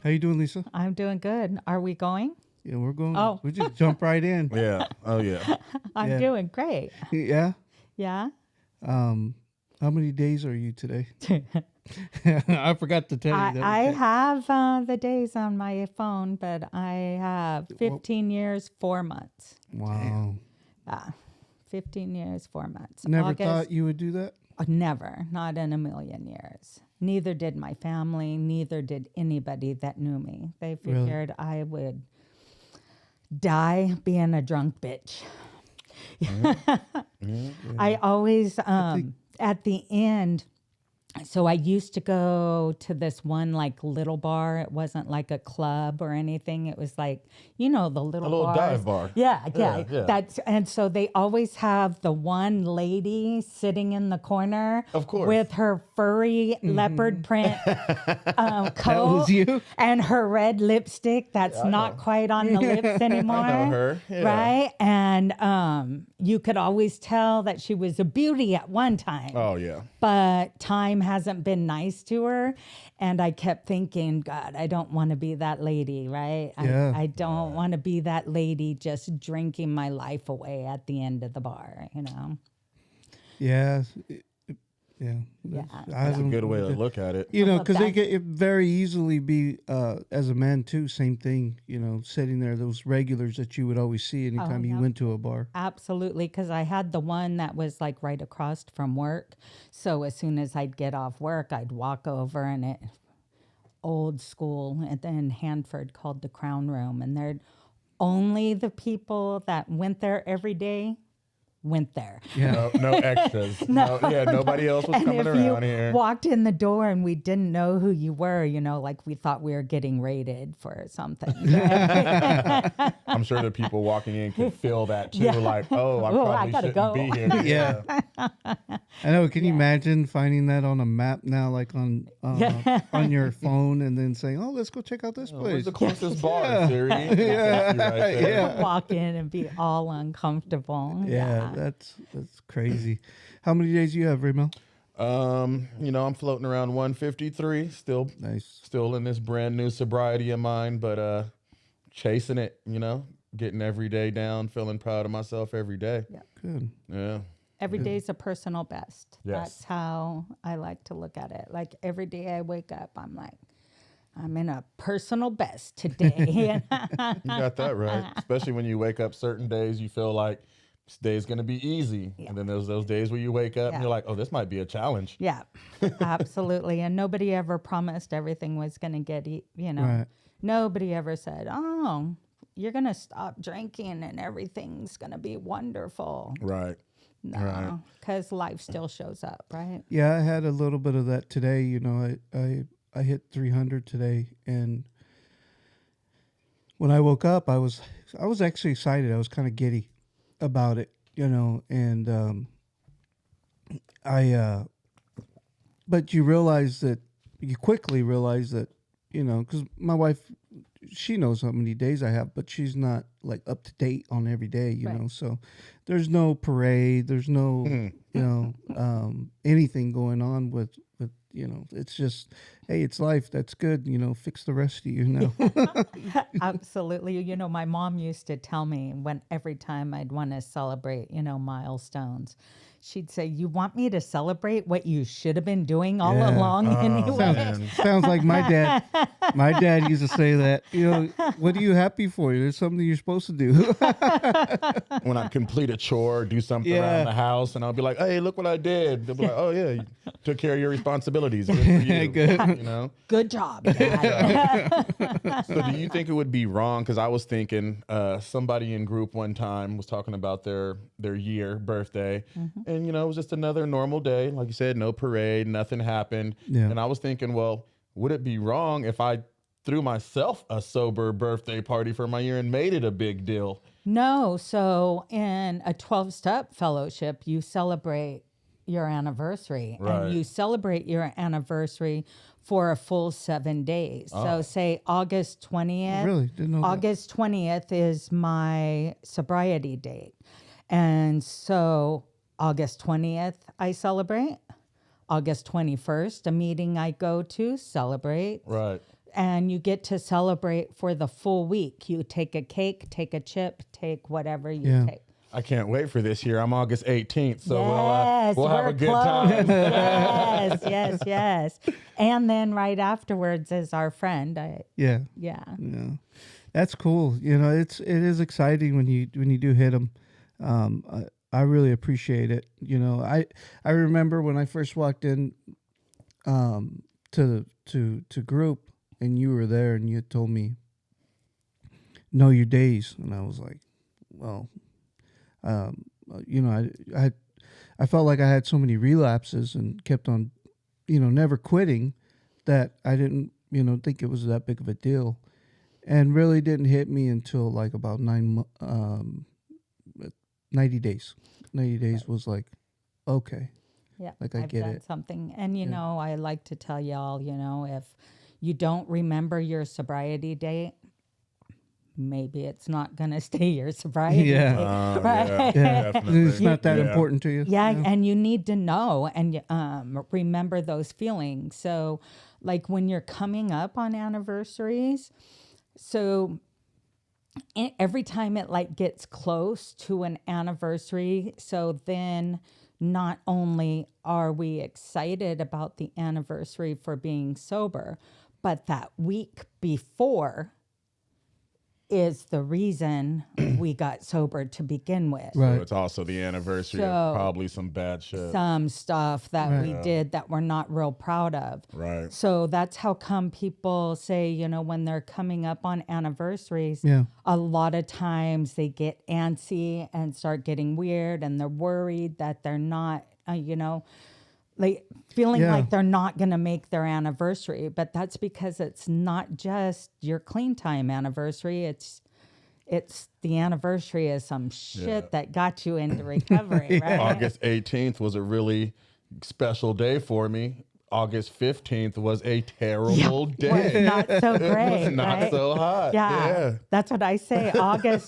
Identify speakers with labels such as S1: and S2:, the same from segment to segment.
S1: How you doing, Lisa?
S2: I'm doing good. Are we going?
S1: Yeah, we're going.
S2: Oh.
S1: We just jump right in.
S3: Yeah. Oh, yeah.
S2: I'm
S1: Yeah.
S2: doing great.
S1: Yeah.
S2: Yeah.
S1: How many days are you today? I forgot to tell you that.
S2: I have the days on my phone, but I have 15 years, 4 months.
S1: Wow.
S2: 15 years, 4 months.
S1: Never
S2: August,
S1: thought you would do that?
S2: Never. Not in a million years. Neither did my family. Neither did anybody that knew me. They figured I would die being a drunk bitch. I always, at the end, so I used to go to this one like little bar. It wasn't like a club or anything. It was like, the little bars.
S3: dive bar.
S2: Yeah.
S3: Yeah.
S2: And so they always have the one lady sitting in the corner,
S3: Of course,
S2: with her furry leopard print coat.
S1: That was you?
S2: And her red lipstick that's not quite on the lips anymore.
S3: I know her. Yeah.
S2: Right? And you could always tell that she was a beauty at one time.
S3: Oh, yeah.
S2: But time hasn't been nice to her. And I kept thinking, God, I don't want to be that lady, right?
S1: Yeah.
S2: I don't want to be that lady just drinking my life away at the end of the bar,
S1: Yeah.
S2: Yeah.
S3: That's a good way to look at it.
S1: Because it could very easily be, as a man too, same thing, sitting there, those regulars that you would always see anytime you went to a bar.
S2: Absolutely, because I had the one that was like right across from work. So as soon as I'd get off work, I'd walk over and it, old school, and then Hanford called the Crown Room. And they're only the people that went there every day went there.
S1: Yeah.
S3: No extras. Nobody else was coming around here.
S2: Walked in the door and we didn't know who you were, like we thought we were getting raided for something.
S3: I'm sure the people walking in could feel that too.
S2: Yeah.
S3: Like, I
S2: I
S3: probably
S2: gotta
S3: shouldn't
S2: go.
S3: be here.
S1: Yeah. I know. Can you imagine finding that on a map now, like on your phone, and then saying, "Oh, let's go check out this
S3: Where's
S1: place."
S3: the closest bar, Siri? Yeah.
S2: Walk in and be all uncomfortable.
S1: Yeah, that's crazy. How many days do you have, Raymel?
S3: I'm floating around 153, still in this brand new sobriety of mine, but chasing it, getting every day down, feeling proud of myself every day.
S2: Yeah.
S1: Good.
S3: Yeah.
S2: Every day is a personal best.
S3: Yes.
S2: That's how I like to look at it. Like every day I wake up, I'm like, I'm in a personal best today.
S3: You got that right. Especially when you wake up certain days, you feel like this day's going to be easy. Yeah. And then there's those days where you wake up and you're like, oh, this might be a challenge.
S2: Yeah, absolutely. And nobody ever promised everything was going to get,
S1: Right.
S2: Nobody ever said, oh, you're going to stop drinking and everything's going to be wonderful.
S3: Right.
S2: No, because life still shows up, right?
S1: Yeah, I had a little bit of that today. I hit 300 today, and when I woke up, I was actually excited. I was kind of giddy about it, and but you quickly realize that, because my wife, she knows how many days I have, but she's not like up to date on every day, you know. So there's no parade, there's no anything going on with it's just, hey, it's life. That's good. Fix the rest of you now.
S2: Absolutely. My mom used to tell me every time I'd want to celebrate, milestones, she'd say, you want me to celebrate what you should have been doing all along anyway?
S1: Sounds like my dad. My dad used to say that, what are you happy for? There's something you're supposed to do.
S3: When I complete a chore, do something around the house, and I'll be like, hey, look what I did. They'll be like, oh, yeah, you took care of your responsibilities. Good for you.
S1: Good.
S2: Good job, Dad.
S3: So do you think it would be wrong? Because I was thinking somebody in group one time was talking about their birthday. And, it was just another normal day. Like you said, no parade, nothing happened.
S1: Yeah.
S3: And I was thinking, well, would it be wrong if I threw myself a sober birthday party for my year and made it a big deal?
S2: No. So in a 12-step fellowship, you celebrate your anniversary.
S3: Right.
S2: And you celebrate your anniversary for a full 7 days. So say August 20th.
S1: Really? Didn't know that.
S2: August 20th is my sobriety date. And so August 20th, I celebrate. August 21st, a meeting I go to, celebrate.
S3: Right.
S2: and you get to celebrate for the full week. You take a cake, take a chip, take whatever you take.
S3: I can't wait for this year. I'm August 18th, so
S2: Yes,
S3: we'll have a good
S2: close.
S3: time.
S2: Yes. And then right afterwards is our friend.
S1: Yeah. That's cool. You know, it is exciting when you do hit them. I really appreciate it. You know, I remember when I first walked in to group, and you were there, and you had told me know your days, and I was like, well, you know, I felt like I had so many relapses and kept on, you know, never quitting, that I didn't, you know, think it was that big of a deal, and really didn't hit me until like about 90 days. 90 days was like, okay.
S2: Yeah,
S1: like I
S2: I've
S1: get
S2: done
S1: it.
S2: something. And, you know, I like to tell y'all, you know, if you don't remember your sobriety date, maybe it's not going to stay your sobriety date. Right?
S3: Definitely.
S1: It's not that important to you.
S2: Yeah, and you need to know and remember those feelings. So, like when you're coming up on anniversaries, so every time it like gets close to an anniversary, so then not only are we excited about the anniversary for being sober, but that week before is the reason we got sober to begin with.
S1: Right.
S3: So it's also the anniversary of probably some bad shit.
S2: Some stuff that
S1: Right.
S2: we did that we're not real proud of.
S3: Right.
S2: So that's how come people say, you know, when they're coming up on anniversaries, a lot of times they get antsy and start getting weird, and they're worried that they're not, you know, like feeling like they're not going to make their anniversary. But that's because it's not just your clean time anniversary. It's the anniversary of some shit that got you into recovery, right?
S3: August 18th was a really special day for me. August 15th was a terrible day.
S2: Was not so great.
S3: It was not
S2: right?
S3: so hot.
S2: Yeah, that's what I say. August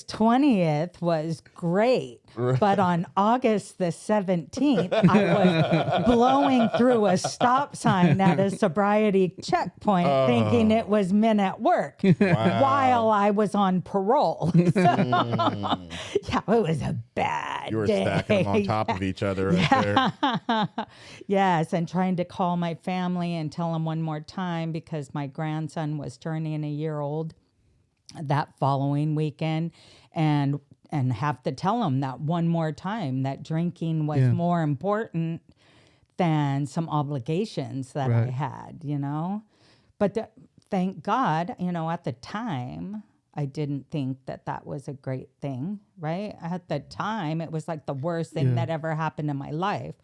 S2: 20th was great, but on August the 17th, I was blowing through a stop sign at a sobriety checkpoint, thinking it was men at work while I was on parole. Yeah, it was a bad.
S3: You were
S2: day.
S3: stacking them on top of each other right there.
S2: Yes, and trying to call my family and tell them one more time because my grandson was turning a year old that following weekend, and have to tell him that one more time that drinking was more important than some obligations that I had, you know. But thank God, you know, at the time, I didn't think that was a great thing, right? At the time, it was like the worst thing that ever happened in my life.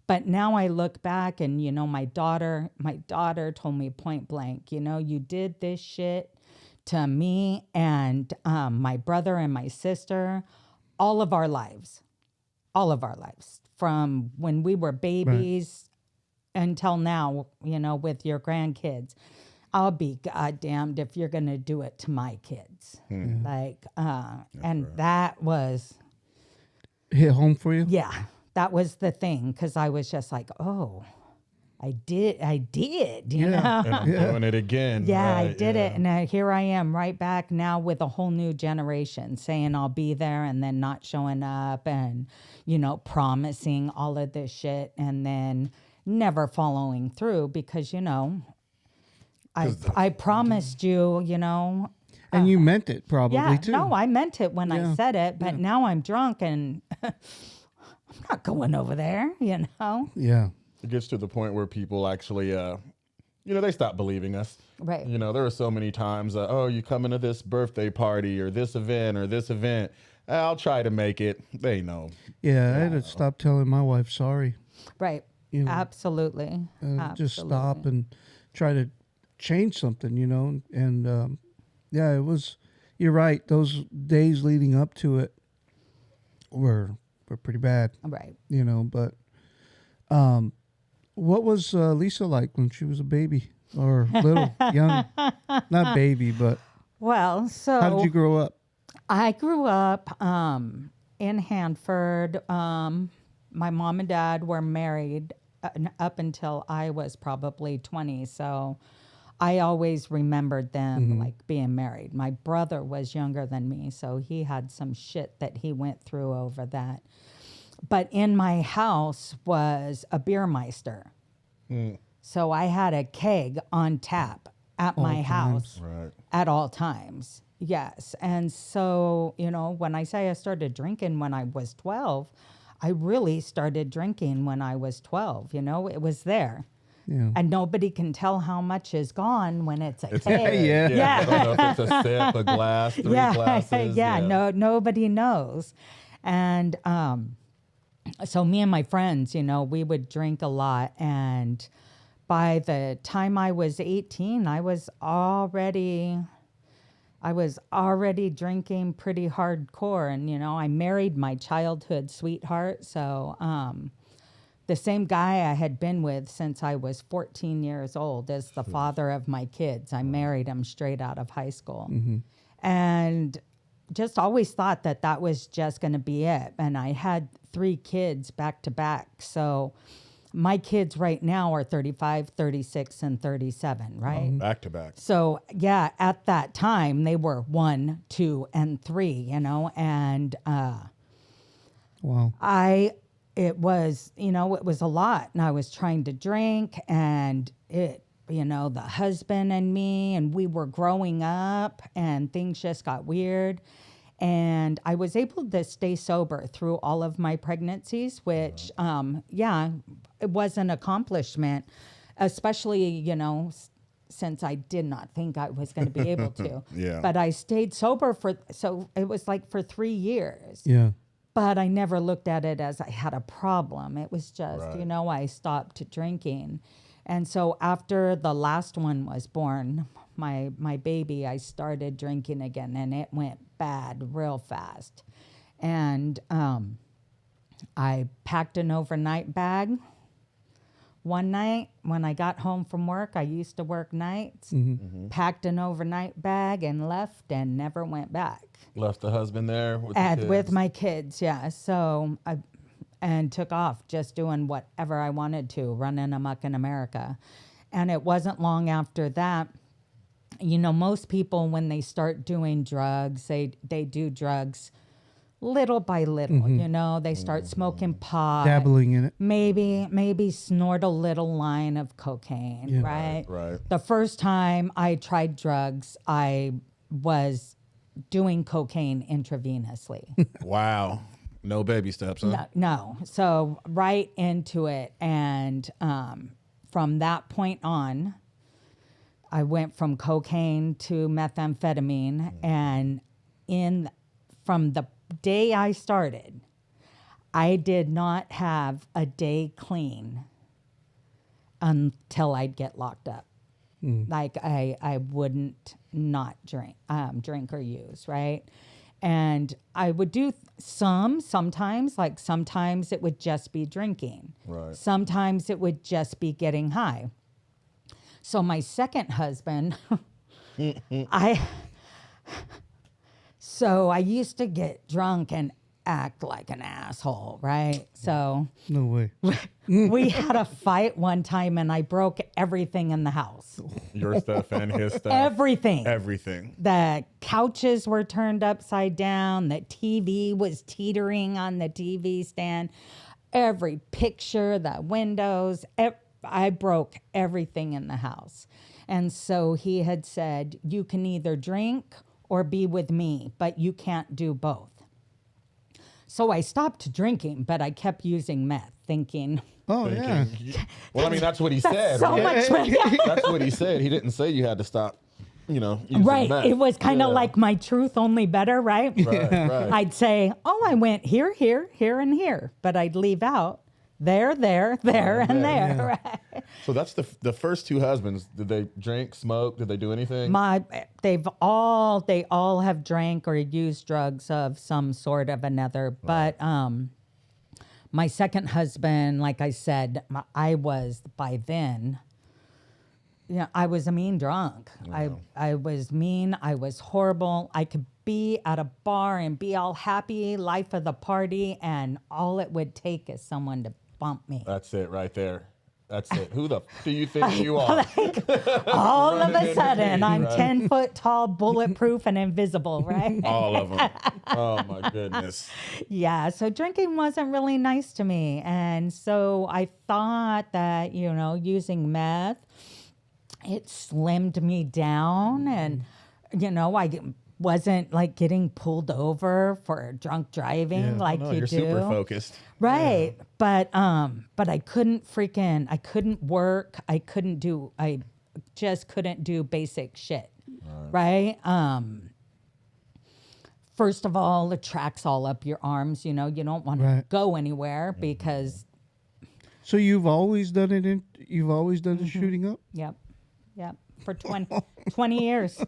S2: But now I look back and, you know, my daughter told me point blank, you know, you did this shit to me and my brother and my sister all of our lives, from when we were babies until now, you know, with your grandkids. I'll be goddamned if you're going to do it to my kids. Like, and that was...
S1: Hit home for you?
S2: Yeah, that was the thing, because I was just like, oh, I did, you know?
S3: And I'm doing it again.
S2: Yeah,
S3: right,
S2: I did it. And here I am right back now with a whole new generation saying I'll be there and then not showing up and, you know, promising all of this shit and then never following through because, you know, I promised you, you know.
S1: And you meant it probably too.
S2: No, I meant it when I said it, but now I'm drunk and I'm not going over there, you know?
S1: Yeah.
S3: It gets to the point where people actually, you know, they stop believing us.
S2: Right.
S3: You know, there were so many times, oh, you coming to this birthday party or this event. I'll try to make it. They know.
S1: Yeah, I had to stop telling my wife sorry.
S2: Right.
S1: You know,
S2: Absolutely.
S1: Just stop and try to change something, you know. And yeah, it was, you're right. Those days leading up to it were pretty bad.
S2: Right.
S1: You know, but what was Lisa like when she was a baby or little, young? Not baby, but
S2: Well, so...
S1: how did you grow up?
S2: I grew up in Hanford. My mom and dad were married up until I was probably 20. So I always remembered them like being married. My brother was younger than me, so he had some shit that he went through over that. But in my house was a beer meister. So I had a keg on tap at my house at all times. Yes. And so, you know, when I say I started drinking when I was 12, I really started drinking when I was 12. You know, it was there.
S1: Yeah.
S2: And nobody can tell how much is gone when it's a keg.
S1: Yeah.
S3: I don't know if it's a sip, a glass, three glasses.
S2: Nobody knows. And so me and my friends, you know, we would drink a lot. And by the time I was 18, I was already drinking pretty hardcore. And, you know, I married my childhood sweetheart. So the same guy I had been with since I was 14 years old is the father of my kids. I married him straight out of high school. And just always thought that that was just going to be it. And I had 3 kids back to back. So my kids right now are 35, 36, and 37, right?
S3: Back to back.
S2: So, yeah, at that time, they were 1, 2, and 3, you know, and
S1: Wow.
S2: it was a lot. And I was trying to drink, and the husband and me, and we were growing up, and things just got weird. And I was able to stay sober through all of my pregnancies, which, it was an accomplishment, especially, you know, since I did not think I was going to be able to. But I stayed sober so it was like for 3 years.
S1: Yeah.
S2: But I never looked at it as I had a problem. It was just, I stopped drinking. And so after the last one was born, my baby, I started drinking again, and it went bad real fast. And I packed an overnight bag. One night when I got home from work, I used to work nights, packed an overnight bag and left and never went back.
S3: Left the husband there with the kids.
S2: With my kids, yeah. So and took off just doing whatever I wanted to, running amok in America. And it wasn't long after that. You know, most people, when they start doing drugs, they do drugs little by little, you know. They start smoking pot.
S1: Dabbling in it.
S2: Maybe snort a little line of cocaine, right?
S3: Right.
S2: The first time I tried drugs, I was doing cocaine intravenously.
S3: Wow. No baby steps, huh?
S2: No. So right into it. And from that point on, I went from cocaine to methamphetamine. And from the day I started, I did not have a day clean until I'd get locked up. Like I wouldn't not drink or use, right? And I would do sometimes, like sometimes it would just be drinking.
S3: Right.
S2: Sometimes it would just be getting high. So my second husband, I used to get drunk and act like an asshole, right? So
S1: No way.
S2: we had a fight one time, and I broke everything in the house.
S3: Your stuff and his stuff.
S2: Everything.
S3: The
S2: couches were turned upside down. The TV was teetering on the TV stand. Every picture, the windows, I broke everything in the house. And so he had said, you can either drink or be with me, but you can't do both. So I stopped drinking, but I kept using meth, thinking,
S1: Oh, yeah.
S3: Well, I mean, that's what he said.
S2: so much meth.
S3: That's what he said. He didn't say you had to stop, using
S2: Right.
S3: meth.
S2: It was kind of like my truth, only better, right?
S3: Right.
S2: I'd say, I went here, here, here, and here. But I'd leave out there, and there.
S1: Yeah.
S2: Right?
S3: So that's the first 2 husbands. Did they drink, smoke? Did they do anything?
S2: They all have drank or used drugs of some sort of another. But my second husband, like I said, I was by then, I was a mean drunk. I was mean. I was horrible. I could be at a bar and be all happy, life of the party, and all it would take is someone to bump me.
S3: That's it right there. That's it. Who the f- do you think you are?
S2: All of
S3: Running
S2: a
S3: in
S2: sudden,
S3: the
S2: I'm
S3: right?
S2: 10 foot tall, bulletproof, and invisible, right?
S3: All of them. Oh my goodness.
S2: Yeah, so drinking wasn't really nice to me. And so I thought that, using meth, it slimmed me down. And, wasn't like getting pulled over for drunk driving
S1: Yeah.
S2: like
S3: No,
S2: you
S3: you're
S2: do.
S3: super focused.
S2: Right. But I couldn't work. I just couldn't do basic shit. Right. First of all, the track's all up your arms, you don't want to
S1: Right.
S2: go anywhere because
S1: So you've always done it the shooting up?
S2: yep. For 20 years.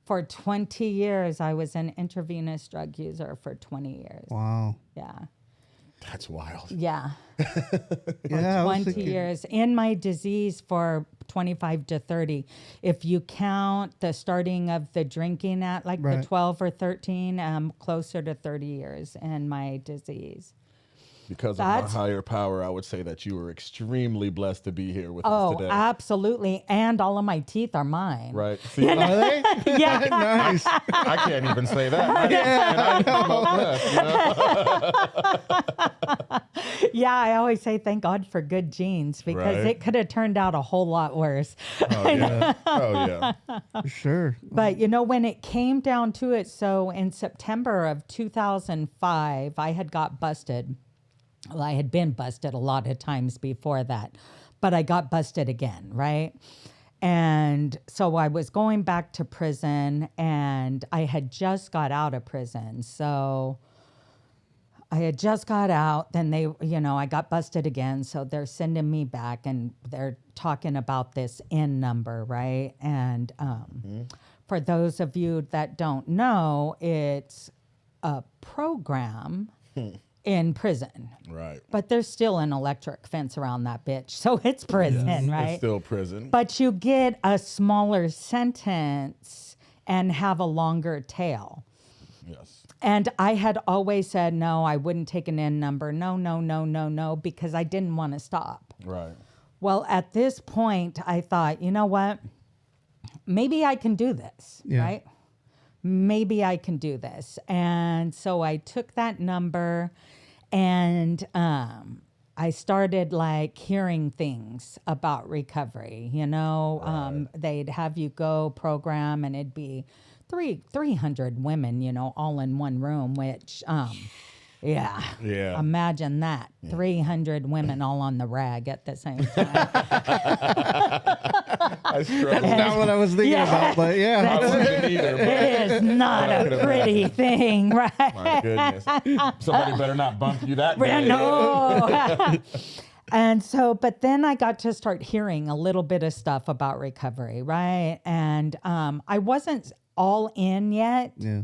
S2: For 20 years I was an intravenous drug user for 20 years.
S1: Wow.
S2: Yeah.
S3: That's wild.
S2: Yeah.
S1: Yeah, I was
S2: 20
S1: thinking,
S2: years in my disease for 25 to 30. If you count the starting of the drinking at like the
S1: Right.
S2: 12 or 13, closer to 30 years in my disease.
S3: Because
S2: That's-
S3: of my higher power, I would say that you were extremely blessed to be here with us
S2: Oh,
S3: today.
S2: absolutely. And all of my teeth are mine.
S3: Right. See,
S1: are they?
S2: Yeah.
S1: Nice.
S3: I can't even say that. And I smoke less,
S2: Yeah, I always say thank God for good genes because
S3: Right.
S2: it could have turned out a whole lot worse.
S3: Oh, yeah. Oh, yeah.
S1: For sure.
S2: But when it came down to it, so in September of 2005, I had got busted. Well, I had been busted a lot of times before that, but I got busted again, right? And so I was going back to prison and I had just got out of prison. So I had just got out, then I got busted again. So they're sending me back and they're talking about this N number, right? And for those of you that don't know, it's a program in prison.
S3: Right.
S2: But there's still an electric fence around that bitch. So it's prison, right?
S3: It's still prison.
S2: But you get a smaller sentence and have a longer tail.
S3: Yes.
S2: And I had always said, no, I wouldn't take an N number. No, because I didn't want to stop.
S3: Right.
S2: Well, at this point, I thought, you know what? Maybe I can do this,
S1: Yeah.
S2: right? Maybe I can do this. And so I took that number and I started like hearing things about recovery, they'd have you go program and it'd be 300 women, all in one room, which, yeah. Imagine that. 300 women all on the rag at the same time.
S3: I struggle.
S1: That's not what I was thinking about, but yeah.
S3: I wasn't either, but
S2: It is not a pretty thing, right?
S3: my goodness. Somebody better not bump you that day.
S2: No. And so, but then I got to start hearing a little bit of stuff about recovery, right? And I wasn't all in yet.
S1: Yeah.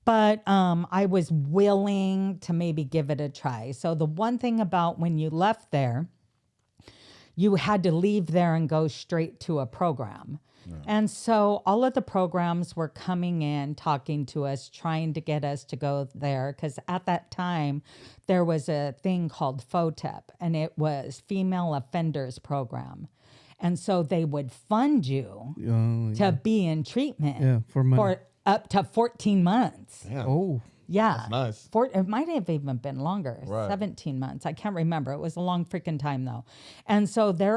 S2: But I was willing to maybe give it a try. So the one thing about when you left there, you had to leave there and go straight to a program. Yeah. And so all of the programs were coming in, talking to us, trying to get us to go there. Because at that time, there was a thing called FOTEP, and it was Female Offenders Program. And so they would fund you to be in treatment
S1: for money.
S2: for up to 14 months.
S3: Yeah.
S1: Oh.
S2: Yeah.
S3: That's nice.
S2: It might have even been longer,
S3: Right.
S2: 17 months. I can't remember. It was a long freaking time though. And so they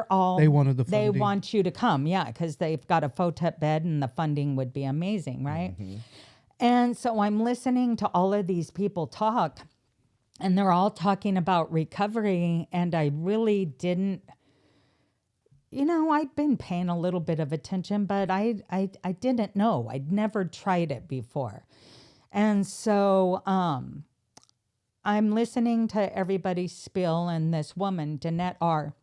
S1: wanted the
S2: They
S1: funding.
S2: want you to come, yeah, because they've got a FOTEP bed and the funding would be amazing, right?
S3: Mm-hmm.
S2: And so I'm listening to all of these people talk and they're all talking about recovery and I really didn't, I'd been paying a little bit of attention, but I didn't know. I'd never tried it before. And so I'm listening to everybody spill, and this woman, Danette R.,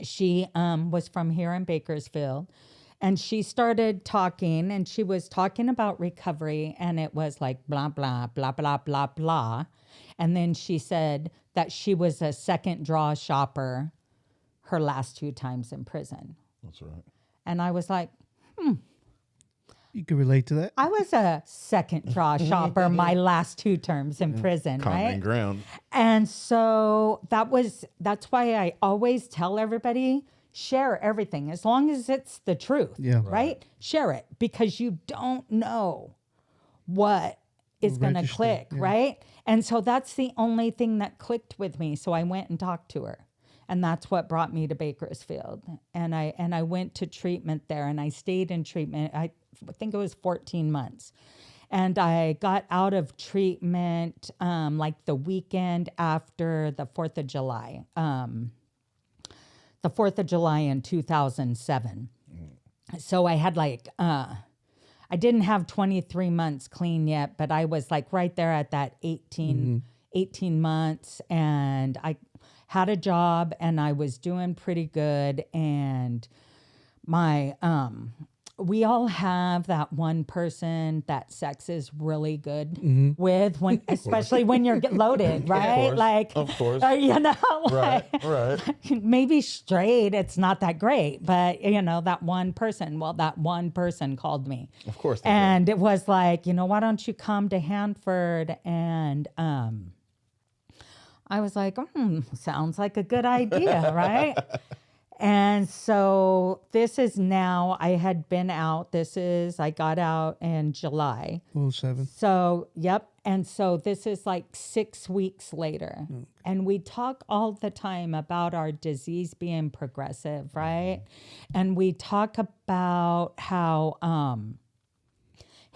S2: she was from here in Bakersfield, and she started talking, and she was talking about recovery, and it was like blah, blah, blah, blah, blah, blah. And then she said that she was a second draw shopper her last 2 times in prison.
S3: That's right.
S2: And I was like,
S1: You can relate to that.
S2: I was a second draw shopper my last 2 terms in prison,
S3: Common
S2: right?
S3: ground.
S2: And so that's why I always tell everybody, share everything as long as it's the truth,
S1: Yeah.
S2: right? Share it, because you don't know what is going to
S1: Register,
S2: click,
S1: yeah.
S2: right? And so that's the only thing that clicked with me. So I went and talked to her. And that's what brought me to Bakersfield. And I went to treatment there, and I stayed in treatment. I think it was 14 months. And I got out of treatment like the weekend after the 4th of July. The 4th of July in 2007. So I had like, I didn't have 23 months clean yet, but I was like right there at that 18 months. And I had a job and I was doing pretty good. And my, we all have that one person that sex is really good with, when, especially when you're loaded, right?
S3: Of course.
S2: You know,
S3: Right,
S2: like,
S3: right.
S2: maybe straight, it's not that great, but you know, that one person, well, that one person called me.
S3: Of course they
S2: And it was like, you know, why don't you come to Hanford? And, I was like, sounds like a good idea, right? And so this is now, I had been out. I got out in July.
S1: 07.
S2: So, yep. And so this is like 6 weeks later. And we talk all the time about our disease being progressive, right? And we talk about how,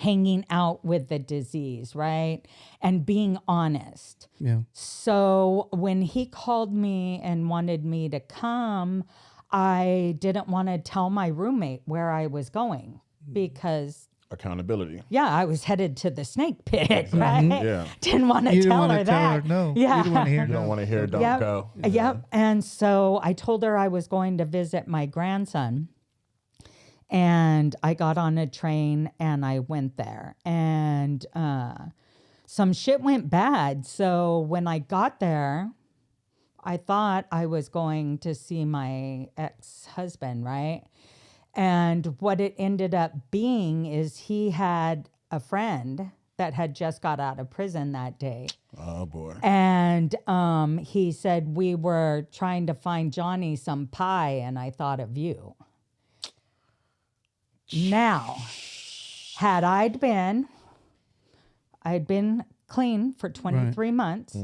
S2: hanging out with the disease, right? And being honest.
S1: Yeah.
S2: So when he called me and wanted me to come, I didn't want to tell my roommate where I was going because,
S3: Accountability.
S2: yeah, I was headed to the snake pit, right?
S3: Yeah.
S2: Didn't want to
S1: You didn't
S2: tell
S1: want
S2: her
S1: to tell
S2: that.
S1: her no.
S2: Yeah.
S1: You didn't want to hear
S3: You don't
S1: no.
S3: want to hear don't
S2: Yep.
S3: go.
S2: Yep. And so I told her I was going to visit my grandson. And I got on a train and I went there. And some shit went bad. So when I got there, I thought I was going to see my ex-husband, right? And what it ended up being is he had a friend that had just got out of prison that day.
S3: Oh, boy.
S2: And he said, we were trying to find Johnny some pie, and I thought of you. Now, I'd been clean for 23 months,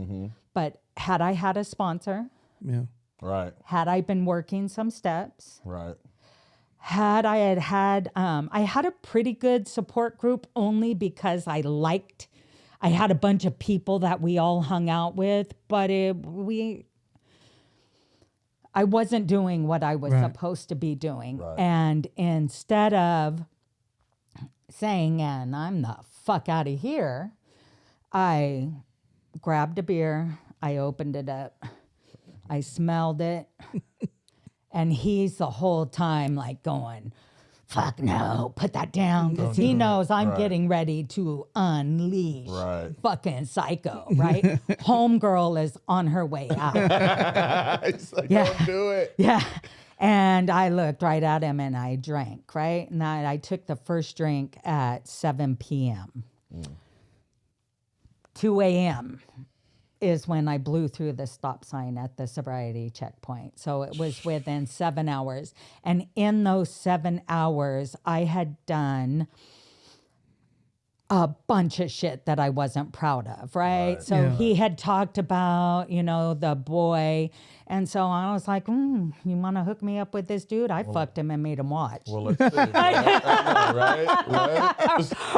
S2: but had I had a sponsor,
S1: Yeah.
S3: Right.
S2: had I been working some steps,
S3: Right.
S2: had I had I had a pretty good support group only because I had a bunch of people that we all hung out with, but I wasn't doing what I was supposed to be doing.
S3: Right.
S2: And instead of saying, and I'm the fuck out of here, I grabbed a beer, I opened it up, I smelled it, and he's the whole time like going, fuck no, put that down, because he knows I'm getting ready to unleash fucking psycho, right? Homegirl is on her way out.
S3: It's like, don't do it.
S2: Yeah. And I looked right at him and I drank, right? And I took the first drink at 7 p.m. 2 a.m. is when I blew through the stop sign at the sobriety checkpoint. So it was within 7 hours. And in those 7 hours, I had done a bunch of shit that I wasn't proud of, right? So he had talked about, the boy. And so I was like, you want to hook me up with this dude? I fucked him and made him watch.
S3: Well, let's see.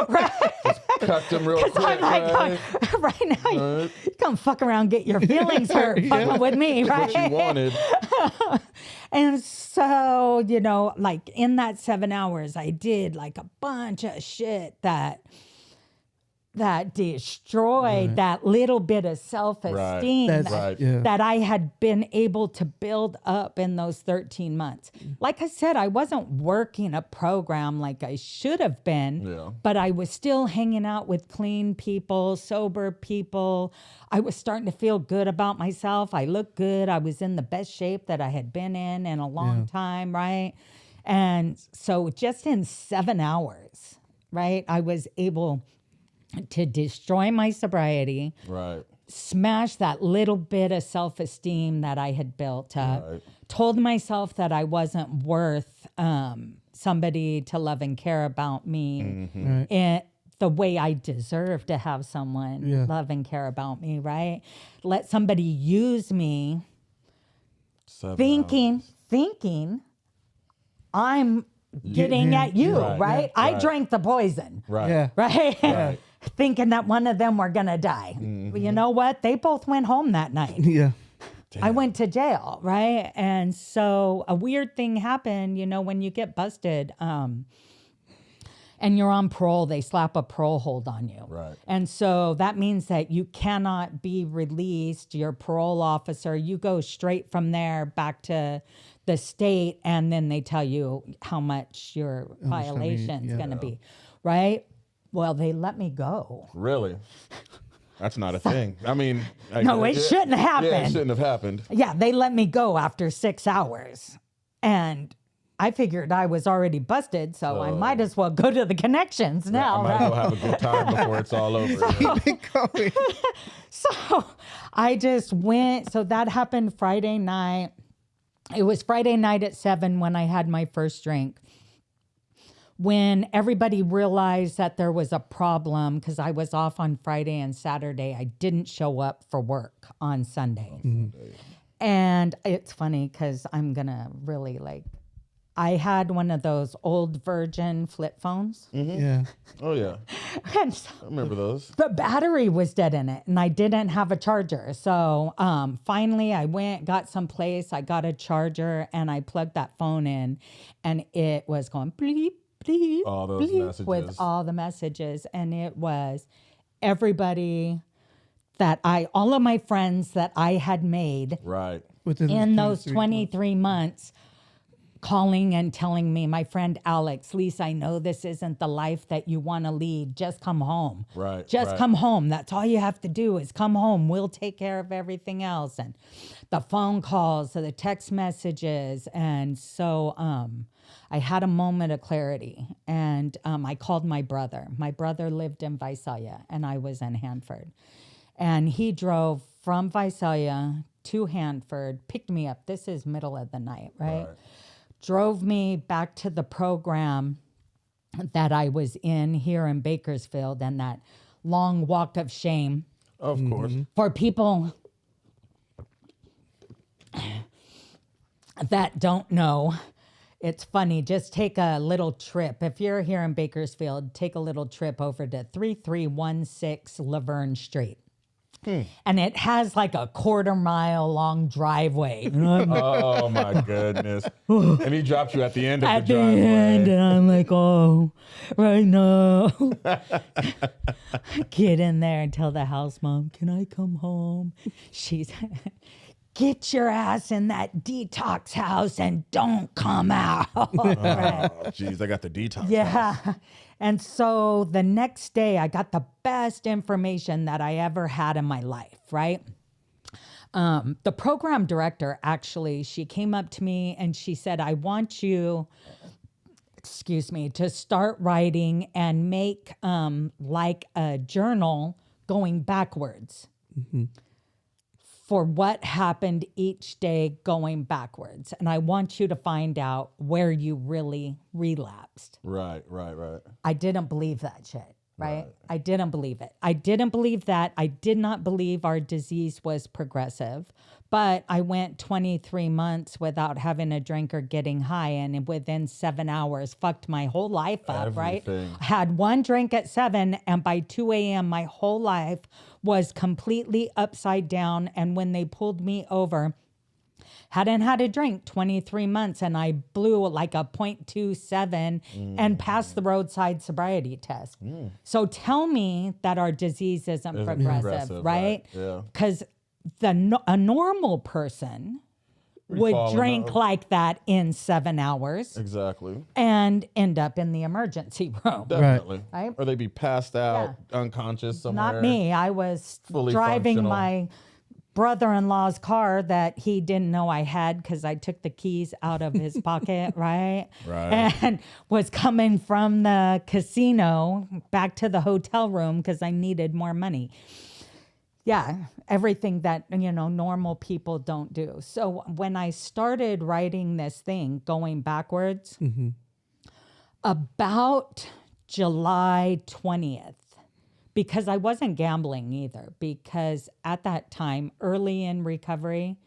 S3: Right? Just cut them real quick.
S2: I'm like, right now, you come fuck around, get your feelings hurt, fucking with me, right?
S3: What you wanted.
S2: And so, like in that 7 hours, I did like a bunch of shit that destroyed that little bit of self-esteem that I had been able to build up in those 13 months. Like I said, I wasn't working a program like I should have been, but I was still hanging out with clean people, sober people. I was starting to feel good about myself. I looked good. I was in the best shape that I had been in a long time, right? And so just in 7 hours, right? I was able to destroy my sobriety,
S3: Right.
S2: smash that little bit of self-esteem that I had built up,
S3: Right.
S2: told myself that I wasn't worth somebody to love and care about me
S1: Right.
S2: in the way I deserve to have someone love and care about me, right? Let somebody use me
S3: 7
S2: thinking I'm getting at you,
S3: Right.
S2: right?
S3: Yeah.
S2: I
S3: Right.
S2: drank the poison.
S3: Right.
S1: Yeah.
S2: Right?
S3: Right.
S2: Thinking that one of them were going to die. Well, you know what? They both went home that night.
S1: Yeah.
S2: I went to jail, right? And so a weird thing happened, when you get busted and you're on parole, they slap a parole hold on you.
S3: Right.
S2: And so that means that you cannot be released. Your parole officer, you go straight from there back to the state, and then they tell you how much your violation's going to be, right? Well, they let me go.
S3: Really? That's not a thing. I mean,
S2: No, it shouldn't have happened.
S3: Yeah, it shouldn't have happened.
S2: Yeah, they let me go after 6 hours. And I figured I was already busted, so I might as well go to the connections now.
S3: I might as well have a good time before it's all over.
S2: So I just went. So that happened Friday night. It was Friday night at 7 when I had my first drink. When everybody realized that there was a problem, because I was off on Friday and Saturday, I didn't show up for work on Sunday. And it's funny because I'm going to really I had one of those old Virgin flip phones.
S1: Yeah.
S3: Oh, yeah.
S2: And so
S3: I remember those.
S2: the battery was dead in it and I didn't have a charger. So finally I went, got someplace, I got a charger and I plugged that phone in and it was going bleep, bleep,
S3: All those
S2: bleep
S3: messages.
S2: with all the messages. And it was everybody all of my friends that I had made
S3: Right.
S1: Within
S2: in those
S1: 23
S2: 23 months calling and telling me, my friend Alex, Lisa, I know this isn't the life that you want to lead. Just come home.
S3: Right,
S2: Just
S3: right.
S2: come home. That's all you have to do is come home. We'll take care of everything else. And the phone calls, the text messages. And so I had a moment of clarity and I called my brother. My brother lived in Visalia and I was in Hanford. And he drove from Visalia to Hanford, picked me up. This is middle of the night, right? Drove me back to the program that I was in here in Bakersfield, and that long walk of shame.
S3: Of course.
S2: For people that don't know, it's funny. Just take a little trip. If you're here in Bakersfield, take a little trip over to 3316 Laverne Street. And it has like a 1/4 mile long driveway.
S3: Oh, my goodness. And he dropped you at the end of
S2: At
S3: the
S2: the
S3: driveway.
S2: end, and I'm like, oh, right now. Get in there and tell the house mom, can I come home? She's, get your ass in that detox house and don't come out. Right.
S3: Oh, geez, I got the detox.
S2: Yeah. And so the next day, I got the best information that I ever had in my life, right? The program director, actually, she came up to me and she said, I want you, to start writing and make like a journal going backwards. For what happened each day going backwards. And I want you to find out where you really relapsed.
S3: Right.
S2: I didn't believe that shit, right? I didn't believe it. I didn't believe that. I did not believe our disease was progressive. But I went 23 months without having a drink or getting high, and within 7 hours, fucked my whole life up,
S3: Everything.
S2: right? I had one drink at 7, and by 2 a.m., my whole life was completely upside down. And when they pulled me over, hadn't had a drink 23 months, and I blew like a 0.27 and passed the roadside sobriety test. So tell me that our disease isn't progressive, right?
S3: Yeah.
S2: Because a normal person would
S3: falling
S2: drink
S3: out.
S2: like that in 7 hours
S3: Exactly.
S2: and end up in the emergency room.
S3: Definitely.
S2: Right.
S3: Or they'd be passed out, unconscious somewhere.
S2: Not me. I was
S3: Fully
S2: driving
S3: functional.
S2: my brother-in-law's car that he didn't know I had because I took the keys out of his pocket, right?
S3: Right.
S2: And was coming from the casino back to the hotel room because I needed more money. Yeah, everything that, normal people don't do. So when I started writing this thing, going backwards, about July 20th, because I wasn't gambling either, because at that time, early in recovery,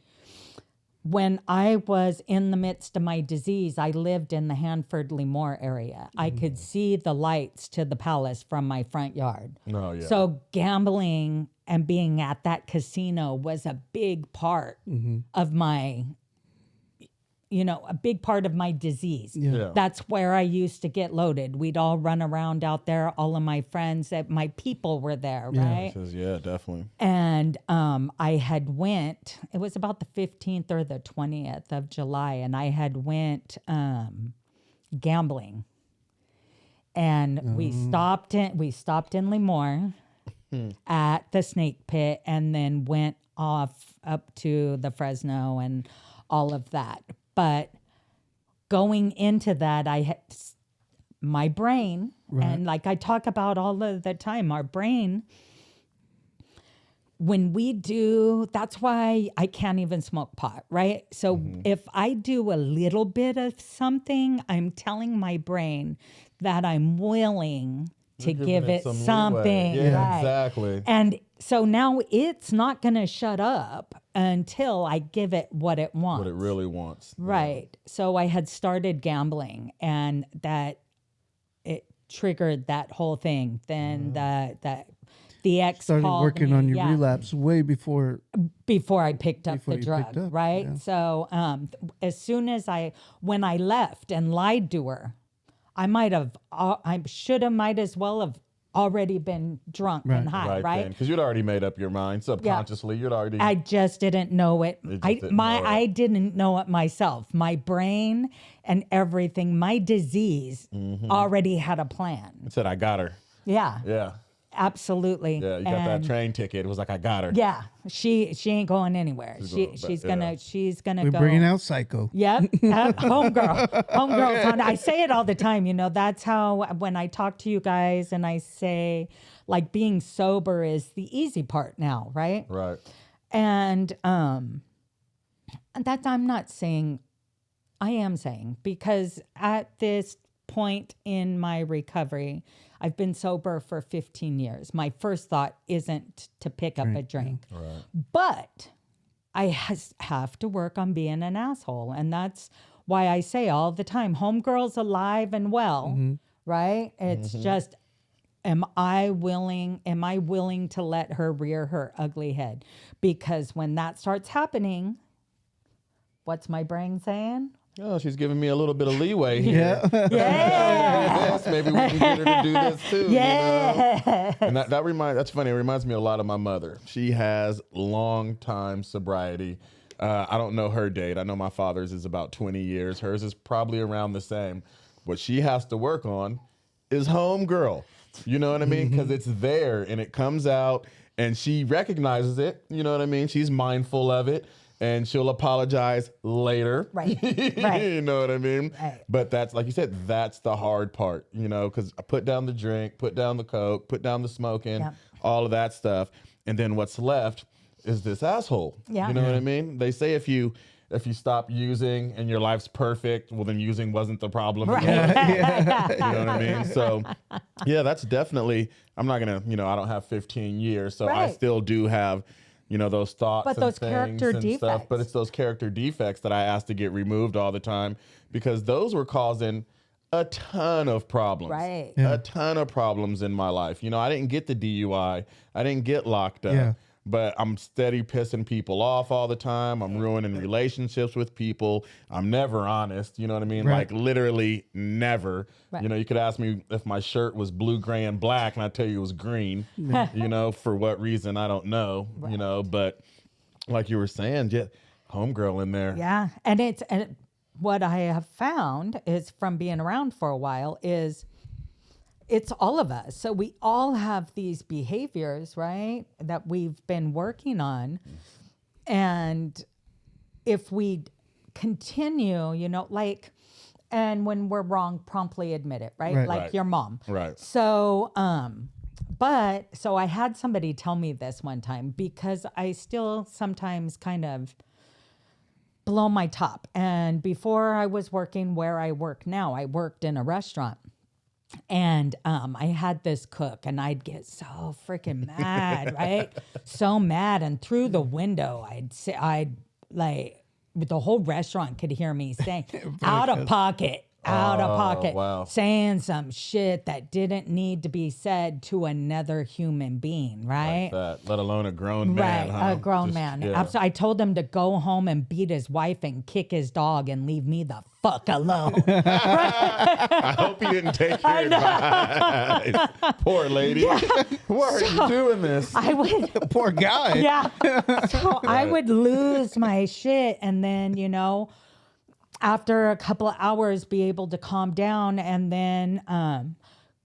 S2: when I was in the midst of my disease, I lived in the Hanford Lemoore area. I could see the lights to the palace from my front yard.
S3: Oh, yeah.
S2: So gambling and being at that casino was a big part of my, a big part of my disease.
S3: Yeah.
S2: That's where I used to get loaded. We'd all run around out there. All of my friends, my people were there, right?
S3: Yeah, definitely.
S2: And I had went, it was about the 15th or the 20th of July, and I had went gambling. And we stopped in Lemoore at the Snake Pit, and then went off up to the Fresno and all of that. But going into that, I had my brain, and like I talk about all of the time, our brain, when we do, that's why I can't even smoke pot, right? So if I do a little bit of something, I'm telling my brain that I'm willing to give it
S3: some
S2: something.
S3: leeway. Yeah,
S2: right.
S3: exactly.
S2: And so now it's not going to shut up until I give it what it wants.
S3: What it really wants.
S2: Right. So I had started gambling, and that it triggered that whole thing. Then the ex
S1: Started
S2: called
S1: working
S2: me,
S1: on your relapse way before
S2: I picked up
S1: Before
S2: the
S1: you
S2: drug,
S1: picked up,
S2: right?
S1: yeah.
S2: So as soon as when I left and lied to her, I might as well have already been drunk and high, right?
S3: Because you'd already made up your mind subconsciously. You'd already.
S2: I just didn't know it. I didn't know it myself. My brain and everything, my disease already had a plan.
S3: It said, I got her.
S2: Yeah.
S3: Yeah.
S2: Absolutely.
S3: Yeah. You got that train ticket. It was like, I got her.
S2: Yeah. She ain't going anywhere. She's gonna
S1: we're
S2: go.
S1: bringing out Psycho.
S2: Yep. Homegirl. I say it all the time. That's how when I talk to you guys and I say, like, being sober is the easy part now, right?
S3: Right.
S2: And that I'm not saying, I am saying, because at this point in my recovery, I've been sober for 15 years. My first thought isn't to pick up a drink.
S3: Right.
S2: But I have to work on being an asshole. And that's why I say all the time, homegirl's alive and well, right? It's just, am I willing to let her rear her ugly head? Because when that starts happening, what's my brain saying?
S3: Oh, she's giving me a little bit of leeway here.
S2: Yeah.
S3: Yes, maybe we can get her to do this too.
S2: Yeah.
S3: And that's funny. It reminds me a lot of my mother. She has long time sobriety. I don't know her date. I know my father's is about 20 years. Hers is probably around the same. What she has to work on is homegirl. You know what I mean? Because it's there and it comes out and she recognizes it. You know what I mean? She's mindful of it. And she'll apologize later.
S2: Right.
S3: You know what I mean?
S2: Right.
S3: But that's, like you said, that's the hard part, because I put down the drink, put down the coke, put down the smoking, all of that stuff. And then what's left is this asshole.
S2: Yeah.
S3: You know what I mean? They say if you stop using and your life's perfect, well, then using wasn't the problem.
S2: Right.
S3: You know what I mean? So, yeah, that's definitely, I'm not going to, I don't have 15 years, so I still do have those thoughts
S2: But
S3: and
S2: those
S3: things
S2: character
S3: and
S2: defects.
S3: stuff. But it's those character defects that I asked to get removed all the time because those were causing a ton of problems.
S2: Right.
S1: Yeah.
S3: A ton of problems in my life. I didn't get the DUI. I didn't get locked up.
S1: Yeah.
S3: But I'm steady pissing people off all the time. I'm ruining relationships with people. I'm never honest. You know what I mean?
S1: Right.
S3: Like literally never.
S2: Right.
S3: You could ask me if my shirt was blue, gray, and black, and I'd tell you it was green. For what reason, I don't know. But like you were saying, homegirl in there.
S2: Yeah. And what I have found is from being around for a while is it's all of us. So we all have these behaviors, right, that we've been working on. And if we continue, like, and when we're wrong, promptly admit it, right? Like
S3: Right.
S2: your mom.
S3: Right.
S2: So, so I had somebody tell me this one time because I still sometimes kind of blow my top. And before I was working where I work now, I worked in a restaurant. And I had this cook, and I'd get so freaking mad, right? So mad. And through the window, I'd like, the whole restaurant could hear me saying, out of pocket,
S3: wow.
S2: saying some shit that didn't need to be said to another human being, right?
S3: Like that, let alone a grown man.
S2: Right,
S3: Huh?
S2: a grown
S3: Just-
S2: man.
S3: yeah.
S2: Absolutely. I told him to go home and beat his wife and kick his dog and leave me the fuck alone.
S3: I hope he didn't take your advice. Poor lady. Why are you doing this?
S2: I would,
S1: Poor guy.
S2: yeah. So I would lose my shit, and then, after a couple of hours, be able to calm down, and then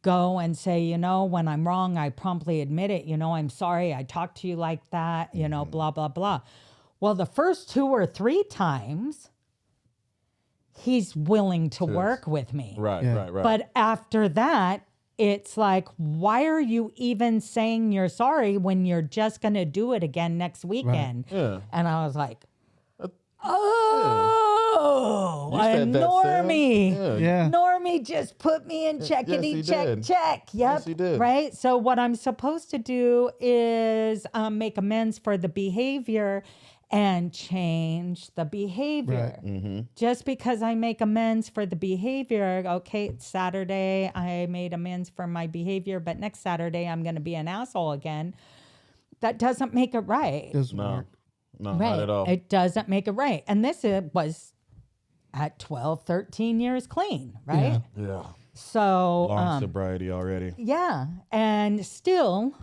S2: go and say, when I'm wrong, I promptly admit it. I'm sorry. I talked to you like that, blah, blah, blah. Well, the first 2 or 3 times, he's willing to work with me.
S3: Right,
S1: Yeah.
S3: right, right.
S2: But after that, it's like, why are you even saying you're sorry when you're just going to do it again next weekend?
S3: Yeah.
S2: And I was like, oh,
S3: You
S2: a
S3: said that, Sam.
S2: normie.
S1: Yeah.
S2: Normie just put me in checkity
S3: he
S2: check
S3: did.
S2: check. Yep.
S3: Yes, he did.
S2: Right. So what I'm supposed to do is make amends for the behavior and change the behavior.
S1: Right.
S2: Just because I make amends for the behavior, okay, it's Saturday, I made amends for my behavior, but next Saturday I'm going to be an asshole again. That doesn't make it right.
S1: Doesn't
S3: No,
S1: work.
S3: no,
S2: Right.
S3: not at all.
S2: It doesn't make it right. And this was at 12, 13 years clean, right?
S3: Yeah.
S2: So,
S3: Long sobriety already.
S2: yeah. And still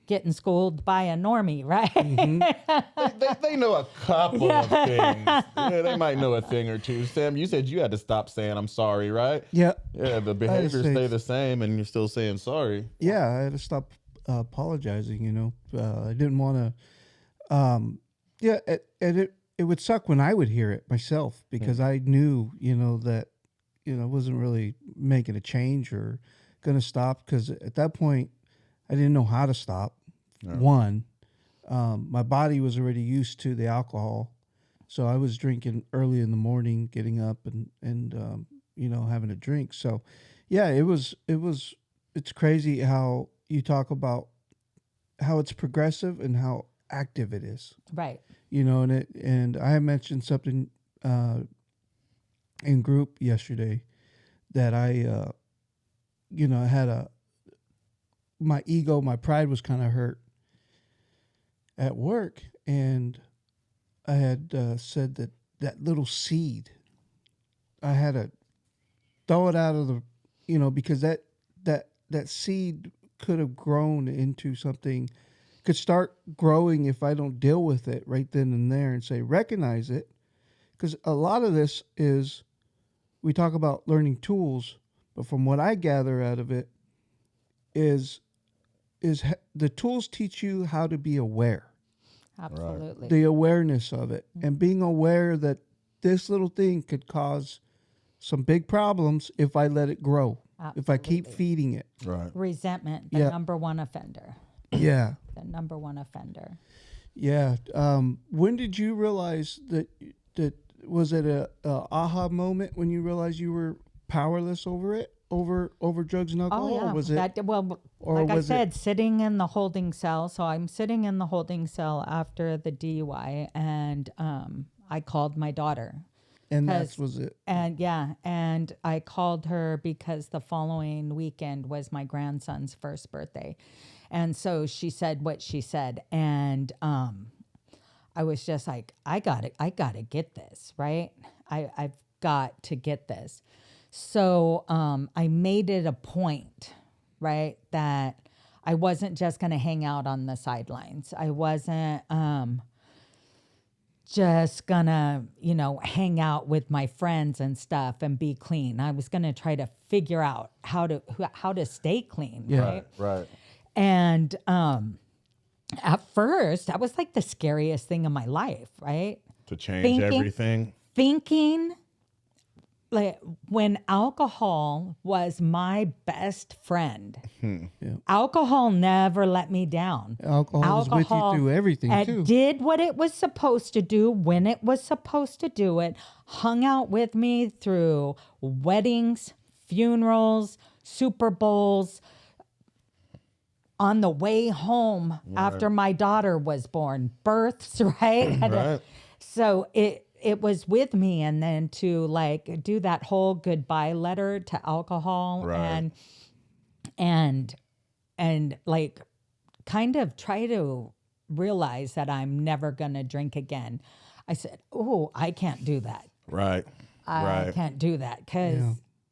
S2: getting schooled by a normie, right?
S3: They know a couple of things. Yeah, they might know a thing or two. Sam, you said you had to stop saying I'm sorry, right?
S1: Yeah.
S3: Yeah, the behaviors
S1: say-
S3: stay the same and you're still saying sorry.
S1: Yeah, I had to stop apologizing. I didn't want to. Yeah, and it would suck when I would hear it myself because I knew, that, wasn't really making a change or going to stop because at that point I didn't know how to stop. One, my body was already used to the alcohol, so I was drinking early in the morning, getting up and having a drink. So, yeah, it's crazy how you talk about how it's progressive and how active it is.
S2: Right.
S1: And I mentioned something in group yesterday that I had my ego, my pride was kind of hurt at work, and I had said that little seed, I had to throw it out of the, because that seed could have grown into something, could start growing if I don't deal with it right then and there and say, recognize it. Because a lot of this is, we talk about learning tools, but from what I gather out of it is the tools teach you how to be aware,
S2: Absolutely.
S1: the awareness of it, and being aware that this little thing could cause some big problems if I let it grow, if I keep feeding it.
S3: Right.
S2: Resentment, the
S1: Yeah.
S2: number one offender.
S1: Yeah.
S2: The number one offender.
S1: Yeah. When did you realize that was it a aha moment when you realized you were powerless over it, over drugs and alcohol?
S2: Oh, yeah.
S1: Or was it? Or
S2: like I
S1: was
S2: said, sitting in the holding cell. So I'm sitting in the holding cell after the DUI, and I called my daughter.
S1: And that was it.
S2: And I called her because the following weekend was my grandson's first birthday. And so she said what she said. And I was just like, I gotta get this, right? I've got to get this. So I made it a point, right, that I wasn't just gonna hang out on the sidelines. I wasn't just gonna, hang out with my friends and stuff and be clean. I was gonna try to figure out how to stay clean, right?
S3: Right.
S2: And at first, that was like the scariest thing in my life, right?
S3: To change everything.
S2: Thinking like when alcohol was my best friend.
S1: Yeah.
S2: Alcohol never let me down.
S1: Alcohol was with you through everything too.
S2: It did what it was supposed to do when it was supposed to do it. Hung out with me through weddings, funerals, Super Bowls. On the way home after my daughter was born, births, right?
S3: Right.
S2: So it was with me, and then to like do that whole goodbye letter to alcohol,
S3: Right.
S2: and like kind of try to realize that I'm never gonna drink again. I said, "Oh, I can't do that.
S3: Right.
S2: I can't do that because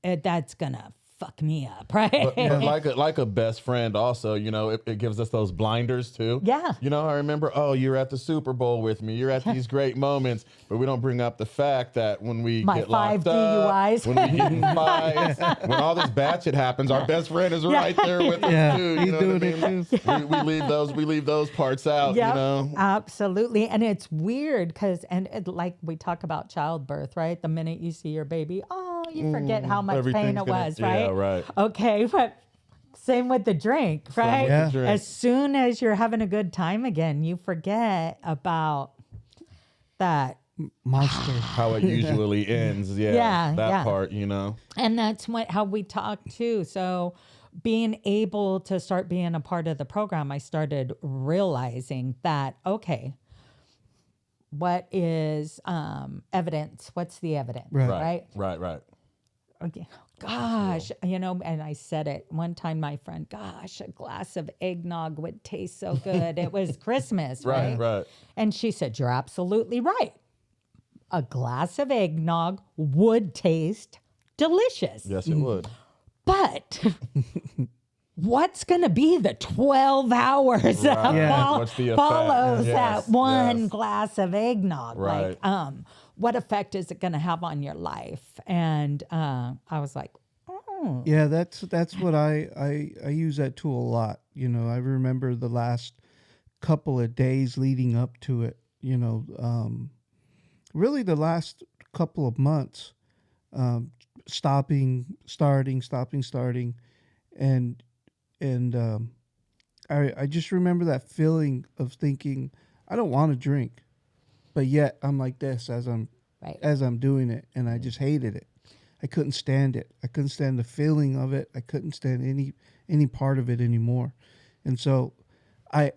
S2: that's gonna fuck me up, right?"
S3: But like a best friend also, you know, it gives us those blinders too.
S2: Yeah.
S3: You know, I remember, oh, you're at the Super Bowl with me. You're at these great moments, but we don't bring up the fact that when we
S2: My
S3: get locked
S2: 5 DUIs.
S3: up, when we get in fights, when all this bad shit happens, our best friend is right there with us too.
S1: he's
S3: You know
S1: doing
S3: what I
S1: it
S3: mean? We leave those parts out,
S2: Yep,
S3: you know?
S2: absolutely. And it's weird because, like we talk about childbirth, right? The minute you see your baby, you forget how much pain
S3: everything's
S2: it
S3: gonna-
S2: was, right?
S3: yeah, right.
S2: Okay, but same with the drink, right?
S3: with
S1: the
S3: drink.
S2: As soon as you're having a good time again, you forget about that.
S1: monster.
S3: How it usually ends. Yeah.
S2: Yeah,
S3: that
S2: yeah.
S3: part, you know?
S2: And that's how we talk too. So being able to start being a part of the program, I started realizing that, okay, what is evidence? What's the evidence?
S1: Right.
S3: Right.
S2: Okay. Gosh, and I said it one time, my friend, gosh, a glass of eggnog would taste so good. It was Christmas, right?
S3: Right.
S2: And she said, you're absolutely right. A glass of eggnog would taste delicious.
S3: Yes, it would.
S2: But what's going to be the 12 hours that
S1: Yeah.
S3: What's the effect?
S2: follows
S3: Yes,
S2: that one
S3: yes.
S2: glass of eggnog?
S3: Right.
S2: Like, what effect is it going to have on your life? And I was like, oh.
S1: Yeah, that's what I use that tool a lot. You know, I remember the last couple of days leading up to it. You know, really the last couple of months, stopping, starting, and I just remember that feeling of thinking I don't want to drink, but yet I'm like this as I'm doing it, and I just hated it. I couldn't stand it. I couldn't stand the feeling of it. I couldn't stand any part of it anymore. And so I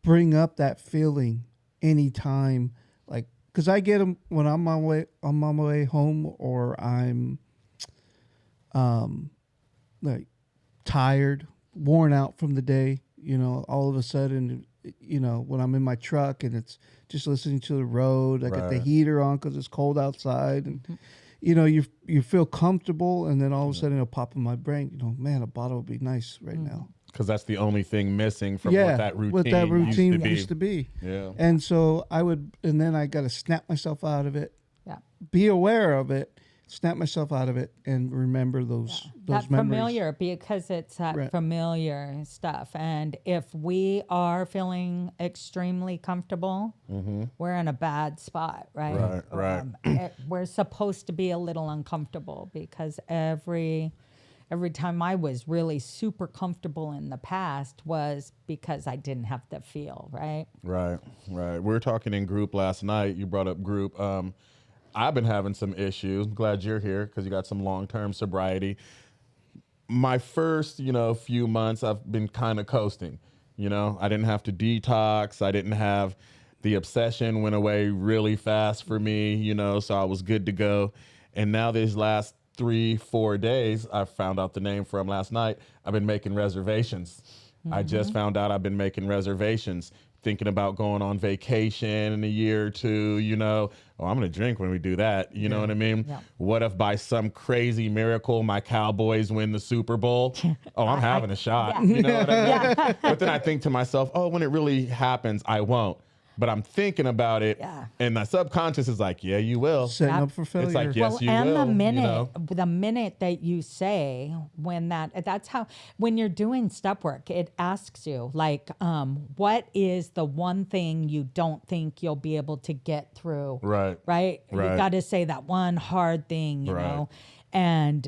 S1: bring up that feeling anytime, like, because I get them when I'm on my way home, or I'm like tired, worn out from the day. You know, all of a sudden, you know, when I'm in my truck and it's just listening to the road, I got the
S3: Right.
S1: heater on because it's cold outside, and you know, you feel comfortable, and then all of a sudden it'll pop in my brain, you know, man, a bottle would be nice right now.
S3: Because that's the only thing missing from what that routine
S1: used to be.
S3: Yeah.
S1: And so and then I got to snap myself out of it,
S2: Yeah.
S1: be aware of it, snap myself out of it, and remember those
S2: That
S1: memories.
S2: familiar, because it's that
S1: Right.
S2: familiar stuff. And if we are feeling extremely comfortable, we're in a bad spot, right?
S3: Right.
S2: We're supposed to be a little uncomfortable, because every time I was really super comfortable in the past was because I didn't have to feel, right?
S3: Right. We were talking in group last night. You brought up group. I've been having some issues. I'm glad you're here because you got some long-term sobriety. My first, few months, I've been kind of coasting. I didn't have to detox. I didn't have the obsession went away really fast for me, so I was good to go. And now these last 3-4 days, I found out the name from last night. I've been making reservations. I just found out I've been making reservations, thinking about going on vacation in a year or two, I'm going to drink when we do that. You know what I mean?
S2: Yeah.
S3: What if by some crazy miracle my Cowboys win the Super Bowl? Oh, I'm having a shot.
S2: Yeah.
S3: You know what I mean? But then I think to myself, when it really happens, I won't. but I'm thinking about it, and my subconscious is like, yeah, you will.
S1: Setting up for failure.
S3: It's like, yes, you
S2: and
S3: will.
S2: the minute that you say that's how, when you're doing step work, it asks you like, what is the one thing you don't think you'll be able to get through? Right. You got to say that one hard thing, you know, and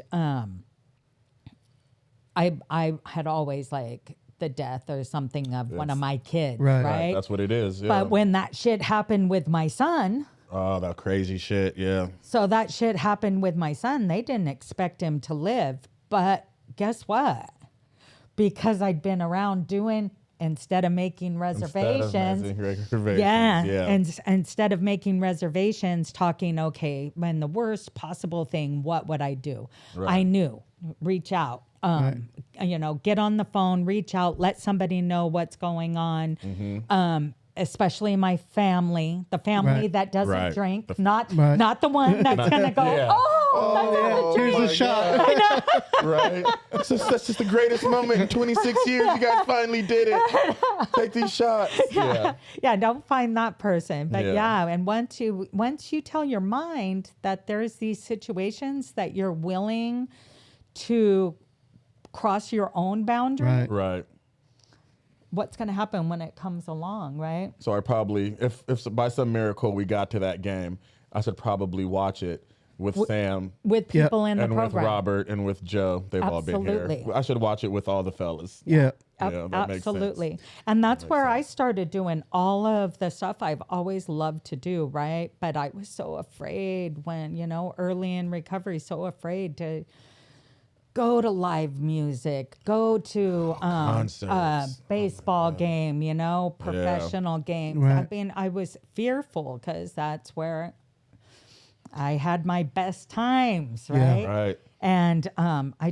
S2: I had always like the death or something of one of my kids, right?
S3: That's what it is. Yeah.
S2: But when that shit happened with my son.
S3: Oh, that crazy shit. Yeah.
S2: So that shit happened with my son. They didn't expect him to live. But guess what? Because I'd been around doing, instead of making reservations. Instead of making reservations, talking, okay, when the worst possible thing, what would I do? I knew, reach out. You know, get on the phone, reach out, let somebody know what's going on. Especially my family, the family that doesn't drink, not the one that's gonna go, let's have a drink.
S1: Here's a shot.
S2: I know.
S3: Right. That's just the greatest moment in 26 years. You guys finally did it. Take these shots.
S2: Yeah, don't find that person. But and once you tell your mind that there's these situations that you're willing to cross your own boundary,
S3: right.
S2: What's going to happen when it comes along, right?
S3: So I probably, if by some miracle we got to that game, I should probably watch it with Sam,
S2: with people in the program,
S3: and with Robert and with Joe. They've all been here. I should watch it with all the fellas.
S1: Yeah.
S3: That
S2: Absolutely.
S3: makes sense.
S2: And that's where I started doing all of the stuff I've always loved to do, right? But I was so afraid when, early in recovery, so afraid to go to live music, go to baseball game, professional games.
S1: Right.
S2: I mean, I was fearful because that's where I had my best times, right?
S3: Yeah. Right.
S2: And I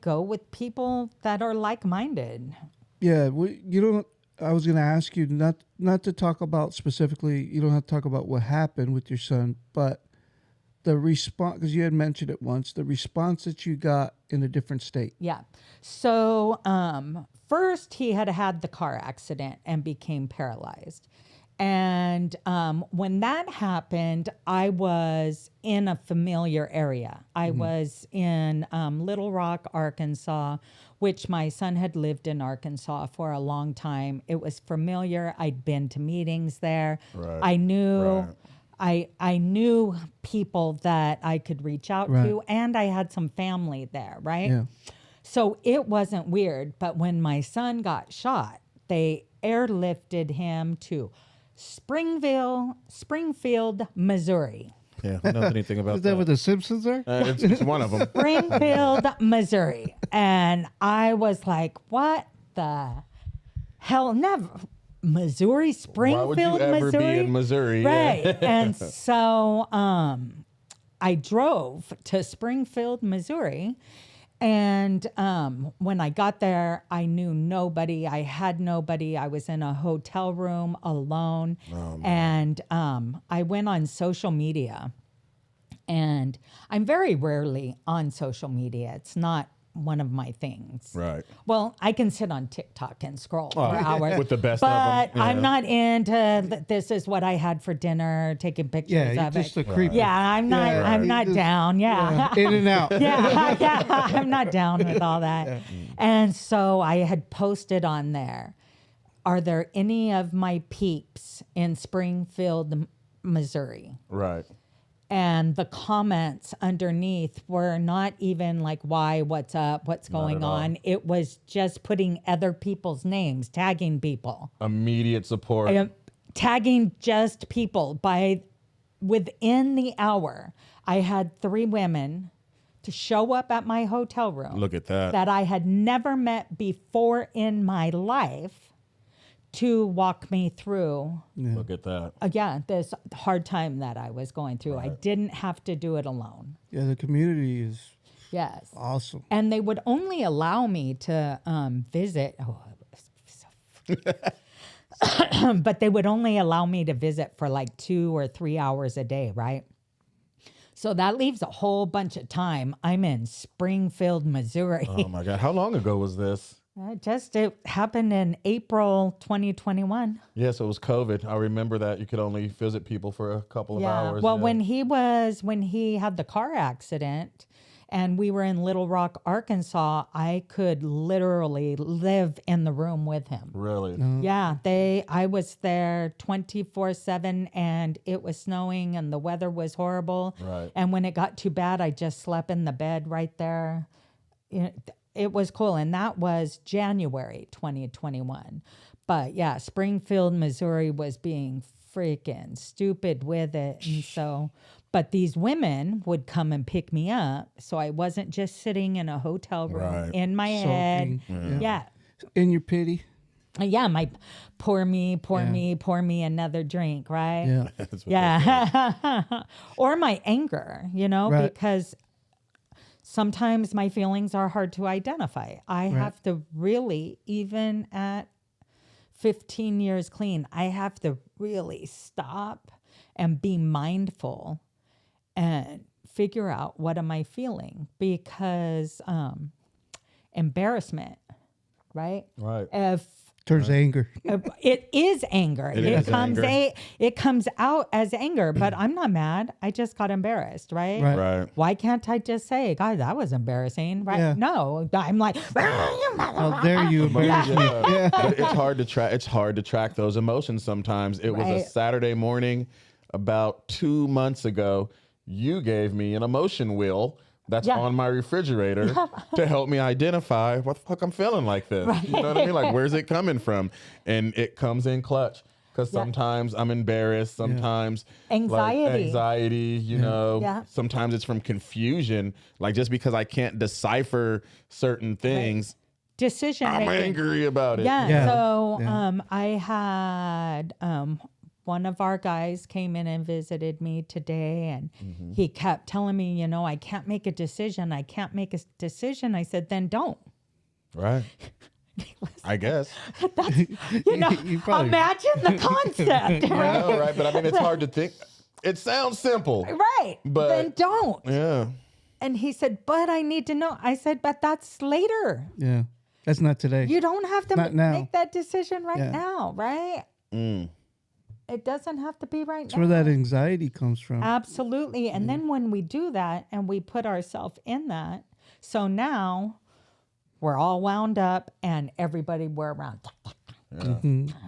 S2: go with people that are like-minded.
S1: Yeah, I was going to ask you not to talk about specifically, you don't have to talk about what happened with your son, but the response, because you had mentioned it once, the response that you got in a different state.
S2: Yeah. So first he had the car accident and became paralyzed. And when that happened, I was in a familiar area. I was in Little Rock, Arkansas, which my son had lived in Arkansas for a long time. It was familiar. I'd been to meetings there.
S3: Right.
S2: I knew... I knew people that I could reach out to, and I had some family there, right?
S1: Yeah.
S2: So it wasn't weird. But when my son got shot, they airlifted him to Springfield, Missouri.
S3: Yeah, I don't know anything about
S1: Is that what the Simpsons are?
S3: It's one of them.
S2: Springfield, Missouri. And I was like, what the hell? Never. Missouri, Springfield,
S3: Why would you ever
S2: Missouri?
S3: be in Missouri?
S2: Right.
S3: Yeah.
S2: And so I drove to Springfield, Missouri. And when I got there, I knew nobody. I had nobody. I was in a hotel room alone. And I went on social media. And I'm very rarely on social media. It's not one of my things.
S3: Right.
S2: Well, I can sit on TikTok and scroll for hours.
S3: With the best
S2: but
S3: of them. Yeah.
S2: I'm not into this is what I had for dinner, taking pictures
S1: Yeah, you're
S2: of
S1: just
S2: it.
S1: a creep.
S2: Yeah, I'm not I'm
S1: You
S2: not
S1: just-
S2: down. Yeah.
S1: In and out.
S2: yeah, I'm not down with all that. And so I had posted on there, are there any of my peeps in Springfield, Missouri?
S3: Right.
S2: And the comments underneath were not even like, why, what's up, what's going on. It was just putting other people's names, tagging people.
S3: Immediate support.
S2: Tagging just people. Within the hour, I had 3 women to show up at my hotel room.
S3: Look at that.
S2: That I had never met before in my life to walk me through.
S3: Look at that.
S2: This hard time that I was going through. I didn't have to do it alone.
S1: Yeah, the community is awesome.
S2: And they would only allow me to visit. But they would only allow me to visit for like 2 or 3 hours a day, right? So that leaves a whole bunch of time. I'm in Springfield, Missouri.
S3: Oh my God. How long ago was this?
S2: It happened in April 2021.
S3: Yeah, so it was COVID. I remember that you could only visit people for a couple of hours.
S2: Well,
S3: yeah.
S2: when he had the car accident and we were in Little Rock, Arkansas, I could literally live in the room with him.
S3: Really?
S2: Yeah, I was there 24/7 and it was snowing and the weather was horrible.
S3: Right.
S2: And when it got too bad, I just slept in the bed right there. It was cool. And that was January 2021. But yeah, Springfield, Missouri was being freaking stupid with it. And so, but these women would come and pick me up. So I wasn't just sitting in a hotel room
S3: Right.
S2: in my head. Yeah.
S1: In your pity.
S2: Yeah, my pour me another drink, right?
S1: Yeah.
S3: That's what
S2: Yeah. Or my anger,
S1: Right.
S2: because sometimes my feelings are hard to identify. I have to really, even at 15 years clean, I have to really stop and be mindful and figure out what am I feeling, because embarrassment, right?
S3: Right.
S2: If
S1: Turns anger.
S2: it is anger.
S3: It
S2: comes
S3: anger.
S2: It comes out as anger, but I'm not mad. I just got embarrassed, right?
S1: Right.
S3: Right.
S2: Why can't I just say, God, that was embarrassing, right?
S1: Yeah.
S2: No, I'm like,
S1: How dare you embarrass me?
S3: Yeah. But it's hard to track. It's hard to track those emotions sometimes. It was a
S2: Right.
S3: Saturday morning about 2 months ago. You gave me an emotion wheel that's
S2: Yeah.
S3: on my refrigerator to help me identify what the fuck I'm feeling like this. You know what I mean? Like, where's it coming from? And it comes in clutch. Because sometimes I'm embarrassed, sometimes anxiety, you know,
S2: Yeah.
S3: sometimes it's from confusion. Like, just because I can't decipher certain things,
S2: decision
S3: I'm
S2: making.
S3: angry about it.
S2: Yeah.
S1: Yeah.
S2: So
S1: Yeah.
S2: I had one of our guys came in and visited me today, and he kept telling me, I can't make a decision. I can't make a decision. I said, then don't.
S3: Right. I guess.
S1: You probably-
S2: Imagine the concept.
S3: I know, right? But I mean, it's hard to think. It sounds simple.
S2: Right.
S3: But-
S2: then don't.
S3: Yeah.
S2: And he said, but I need to know. I said, but that's later.
S1: Yeah. That's not today.
S2: You don't have to
S1: Not now.
S2: make that decision right
S1: Yeah.
S2: now, right? It doesn't have to be right
S1: That's
S2: now.
S1: where that anxiety comes from.
S2: Absolutely. And then when we do that and we put ourselves in that, so now we're all wound up and everybody we're around,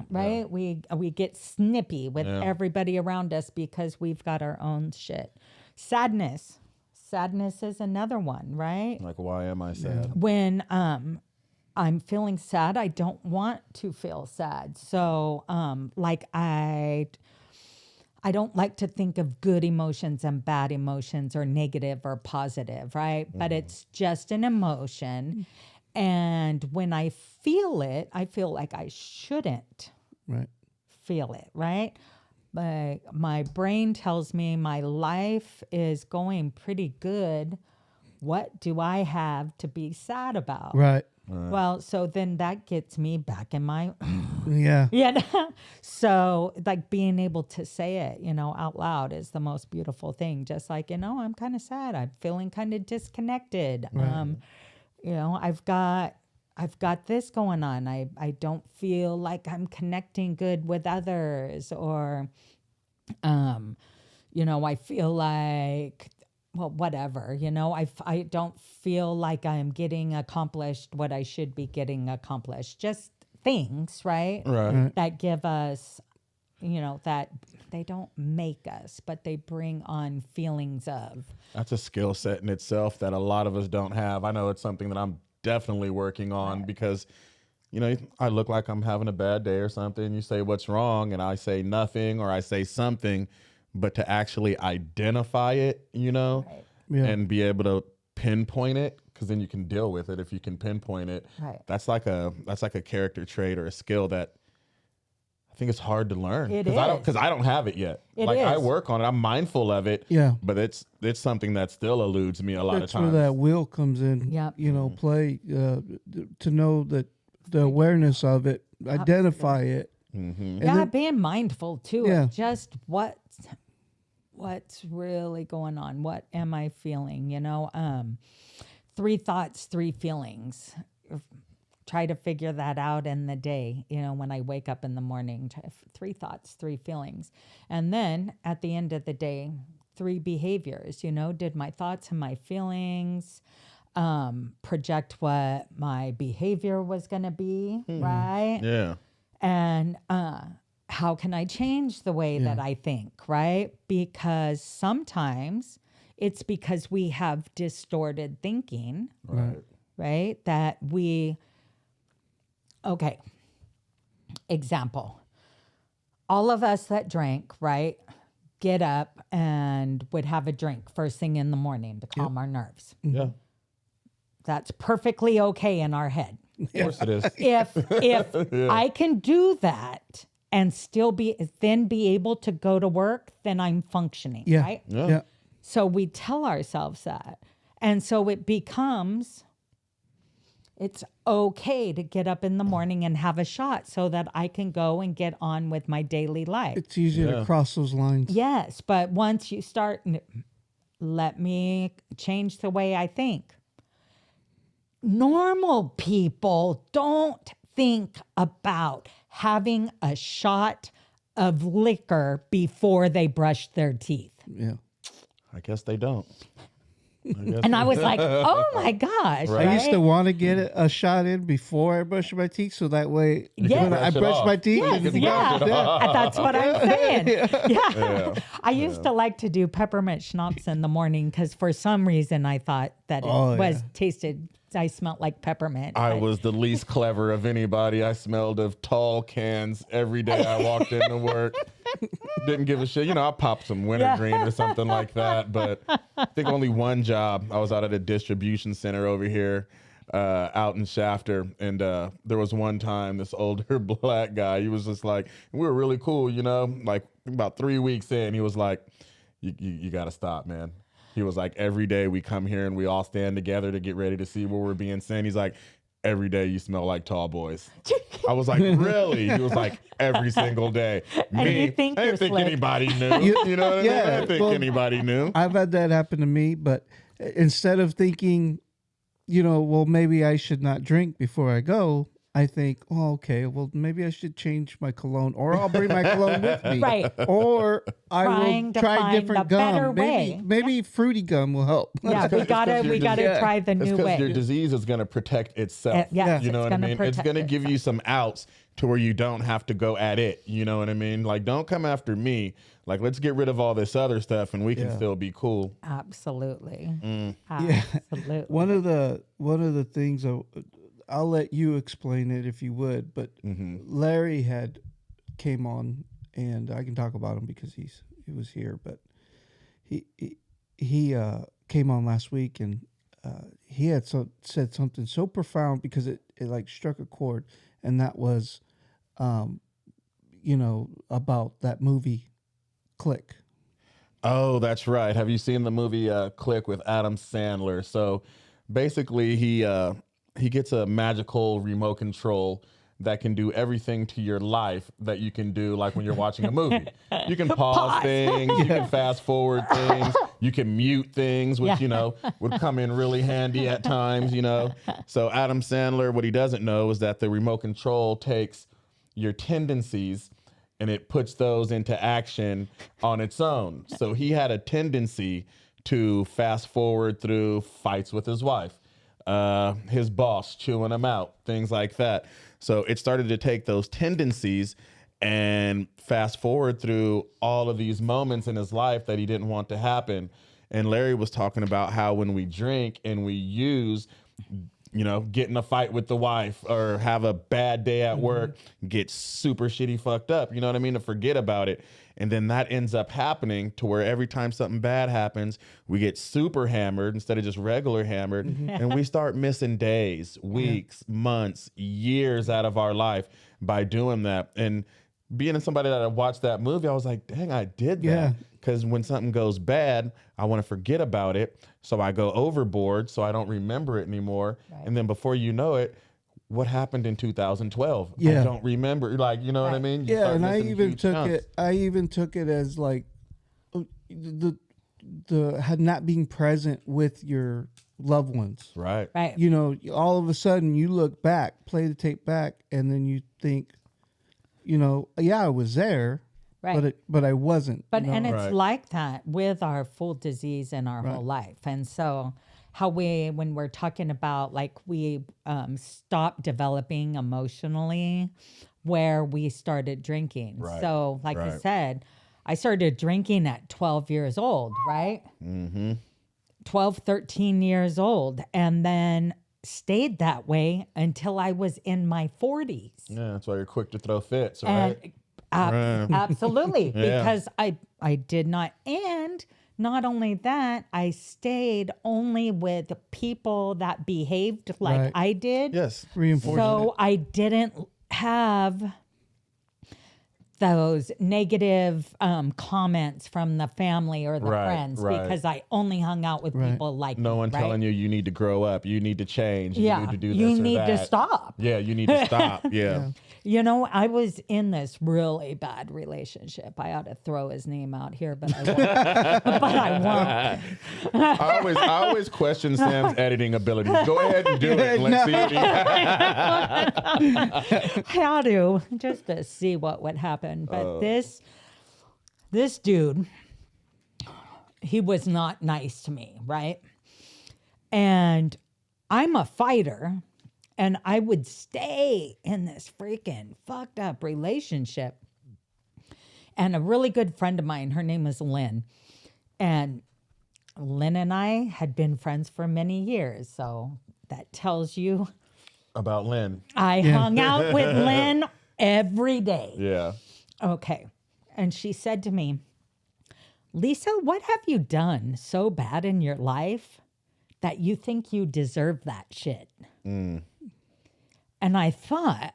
S2: right? We get snippy with everybody around us because we've got our own shit. Sadness is another one, right?
S3: Like, why am I sad?
S2: When I'm feeling sad, I don't want to feel sad. So like I don't like to think of good emotions and bad emotions or negative or positive, right? But it's just an emotion. And when I feel it, I feel like I shouldn't
S1: Right.
S2: feel it, right? But my brain tells me my life is going pretty good. What do I have to be sad about?
S1: Right.
S2: Well, so then that gets me back in my,
S1: Yeah.
S2: so like being able to say it, out loud is the most beautiful thing. Just like, I'm kind of sad. I'm feeling kind of disconnected. I've got this going on. I don't feel like I'm connecting good with others, or, I feel like, well, whatever, I don't feel like I'm getting accomplished what I should be getting accomplished. Just things, right?
S3: Right.
S2: That give us, that they don't make us, but they bring on feelings of.
S3: That's a skill set in itself that a lot of us don't have. I know it's something that I'm definitely working on because, I look like I'm having a bad day or something. You say, what's wrong? And I say nothing, or I say something, but to actually identify it,
S2: Right.
S1: Yeah.
S3: and be able to pinpoint it, because then you can deal with it if you can pinpoint it.
S2: Right.
S3: That's like a character trait or a skill that I think it's hard to learn.
S2: It
S3: Because I don't have it yet.
S2: It
S3: I
S2: is.
S3: work on it. I'm mindful of it.
S1: Yeah.
S3: But it's something that still eludes me a lot
S1: That's
S3: of
S1: where
S3: times.
S1: that will comes in.
S2: Yep.
S1: Play to know that the awareness of it, identify it.
S3: Mm-hmm.
S1: And
S2: Yeah,
S1: then-
S2: being mindful too.
S1: Yeah.
S2: Of just what's really going on. What am I feeling? 3 thoughts, 3 feelings. try to figure that out in the day, when I wake up in the morning. 3 thoughts, 3 feelings. And then at the end of the day, 3 behaviors. Did my thoughts and my feelings project what my behavior was going to be, right?
S3: Yeah.
S2: And how can I change the way that I think, right? Because sometimes it's because we have distorted thinking, right? That okay, example. All of us that drank, right, get up and would have a drink first thing in the morning to calm our nerves.
S3: Yeah.
S2: That's perfectly okay in our head.
S3: Of course it is.
S2: If I can do that and still be able to go to work, then I'm functioning, right?
S3: Yeah.
S2: So we tell ourselves that. And so it becomes, it's okay to get up in the morning and have a shot so that I can go and get on with my daily life.
S1: It's easier to cross those lines.
S2: Yes, but once you start, let me change the way I think. Normal people don't think about having a shot of liquor before they brush their teeth.
S1: Yeah.
S3: I guess they don't.
S2: And I was like, oh my gosh.
S3: Right.
S1: I used to want to get a shot in before I brush my teeth, so that way
S2: Yes.
S1: when I brush my teeth,
S2: Yes,
S1: it's
S2: yeah.
S1: gone.
S2: That's what I'm saying. Yeah. I used to like to do peppermint schnapps in the morning because for some reason I thought that I smelled like peppermint.
S3: I was the least clever of anybody. I smelled of tall cans every day I walked into work. Didn't give a shit. I popped some wintergreen or something like that. But I think only one job. I was out at a distribution center over here out in Shafter. And there was one time this older black guy, he was just like, we were really cool, like about 3 weeks in, he was like, you got to stop, man. He was like, every day we come here and we all stand together to get ready to see where we're being sent. He's like, every day you smell like tall boys. I was like, really? He was like, every single day.
S2: And
S3: Me,
S2: you think
S3: I
S2: you're
S3: didn't think
S2: slick.
S3: anybody knew. You know what I mean? I didn't think anybody knew.
S1: I've had that happen to me, but instead of thinking, well, maybe I should not drink before I go, I think, oh, okay, well, maybe I should change my cologne, or I'll bring my cologne with me.
S2: Right.
S1: Or I
S2: Trying
S1: will
S2: to
S1: try
S2: find
S1: different
S2: a better
S1: gum.
S2: way.
S1: Maybe fruity gum will help.
S2: Yeah, we gotta try the
S3: It's
S2: new
S3: because
S2: way.
S3: your disease is going to protect itself.
S2: Yes,
S3: You know
S2: it's
S3: what I
S2: gonna
S3: mean? It's
S2: protect
S3: going to give you
S2: itself.
S3: some outs to where you don't have to go at it. You know what I mean? Like, don't come after me. Like, let's get rid of all this other stuff and we can still be cool.
S2: Absolutely.
S1: Yeah.
S2: Absolutely.
S1: One of the things I'll let you explain it if you would, but Larry had came on, and I can talk about him because he was here, but he came on last week, and he had said something so profound because it like struck a chord, and that was, about that movie Click.
S3: Oh, that's right. Have you seen the movie Click with Adam Sandler? So basically he gets a magical remote control that can do everything to your life that you can do like when you're watching a movie. You can pause things, you can fast forward things, you can mute things, which, would come in really handy at times, So Adam Sandler, what he doesn't know is that the remote control takes your tendencies and it puts those into action on its own. So he had a tendency to fast forward through fights with his wife, his boss chewing him out, things like that. So it started to take those tendencies and fast forward through all of these moments in his life that he didn't want to happen. And Larry was talking about how when we drink and we use, get in a fight with the wife or have a bad day at work, get super shitty fucked up, you know what I mean, to forget about it. And then that ends up happening to where every time something bad happens, we get super hammered instead of just regular hammered. And we start missing days, weeks, months, years out of our life by doing that. And being somebody that I watched that movie, I was like, dang, I did that.
S1: Yeah.
S3: Because when something goes bad, I want to forget about it. So I go overboard so I don't remember it anymore. Right. And then before you know it, what happened in 2012?
S1: Yeah.
S3: I don't remember. Like, you know what I mean? You
S1: Yeah,
S3: start
S1: and I
S3: missing
S1: even
S3: huge
S1: took
S3: chunks.
S1: it. I even took it as like the had not being present with your loved ones.
S3: Right.
S2: Right.
S1: You know, all of a sudden you look back, play the tape back, and then you think, you know, yeah, I was there,
S2: Right.
S1: but I wasn't.
S2: But
S1: you know?
S2: and it's
S3: Right.
S2: like that with our full disease in our whole life. And so how when we're talking about like we stopped developing emotionally where we started drinking.
S3: Right.
S2: So like I
S3: Right.
S2: said, I started drinking at 12 years old, right?
S3: Mm-hmm.
S2: 12, 13 years old. And then stayed that way until I was in my 40s.
S3: Yeah, that's why you're quick to throw fits, right?
S2: And
S3: Right.
S2: absolutely,
S3: Yeah.
S2: because I did not, and not only that, I stayed only with people that behaved like
S1: Right.
S2: I did.
S3: Yes.
S1: Reinforcement.
S2: So I didn't have those negative comments from the family or the
S3: Right,
S2: friends
S3: right.
S2: because I only hung out with
S1: Right.
S2: people like
S3: No
S2: me,
S3: one
S2: right?
S3: telling you need to grow up, you need to change,
S2: Yeah,
S3: you need to do this
S2: you
S3: or
S2: need to
S3: that.
S2: stop.
S3: Yeah, you need to stop. Yeah.
S2: You know, I was in this really bad relationship. I ought to throw his name out here, but I won't. But I won't.
S3: I always question Sam's editing abilities. Go ahead and do it. Let's see what he
S2: I had to just to see what would happen. But this dude, he was not nice to me, right? And I'm a fighter, and I would stay in this freaking fucked up relationship. And a really good friend of mine, her name was Lynn, and Lynn and I had been friends for many years. So that tells you
S3: about Lynn.
S2: I hung out with Lynn every day.
S3: Yeah.
S2: Okay. And she said to me, Lisa, what have you done so bad in your life that you think you deserve that shit? And I thought,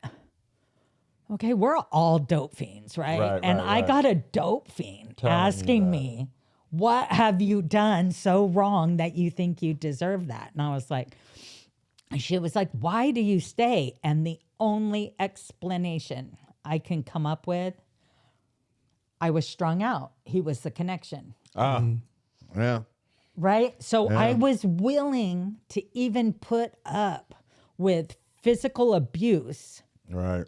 S2: okay, we're all dope fiends, right?
S3: Right,
S2: and
S3: right,
S2: I
S3: right.
S2: got a dope fiend
S3: Telling you
S2: asking
S3: that.
S2: me, what have you done so wrong that you think you deserve that? And I was like, she was like, why do you stay? And the only explanation I can come up with, I was strung out. He was the connection.
S3: Yeah.
S2: Right? So
S3: Yeah.
S2: I was willing to even put up with physical abuse,
S3: Right.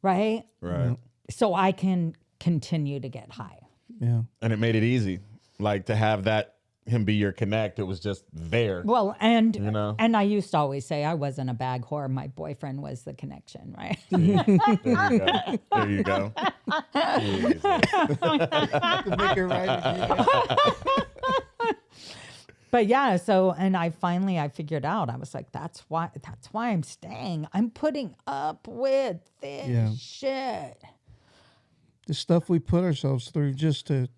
S2: right?
S3: Right.
S2: So I can continue to get high.
S1: Yeah.
S3: And it made it easy. Like to have that him be your connect. It was just there.
S2: Well, and
S3: You know?
S2: and I used to always say I wasn't a bag whore. My boyfriend was the connection, right?
S3: There you go. There you go. Jesus.
S1: To make it right.
S2: But yeah, so and I figured out. I was like, that's why I'm staying. I'm putting up with this
S1: Yeah.
S2: shit.
S1: The stuff we put ourselves through just to,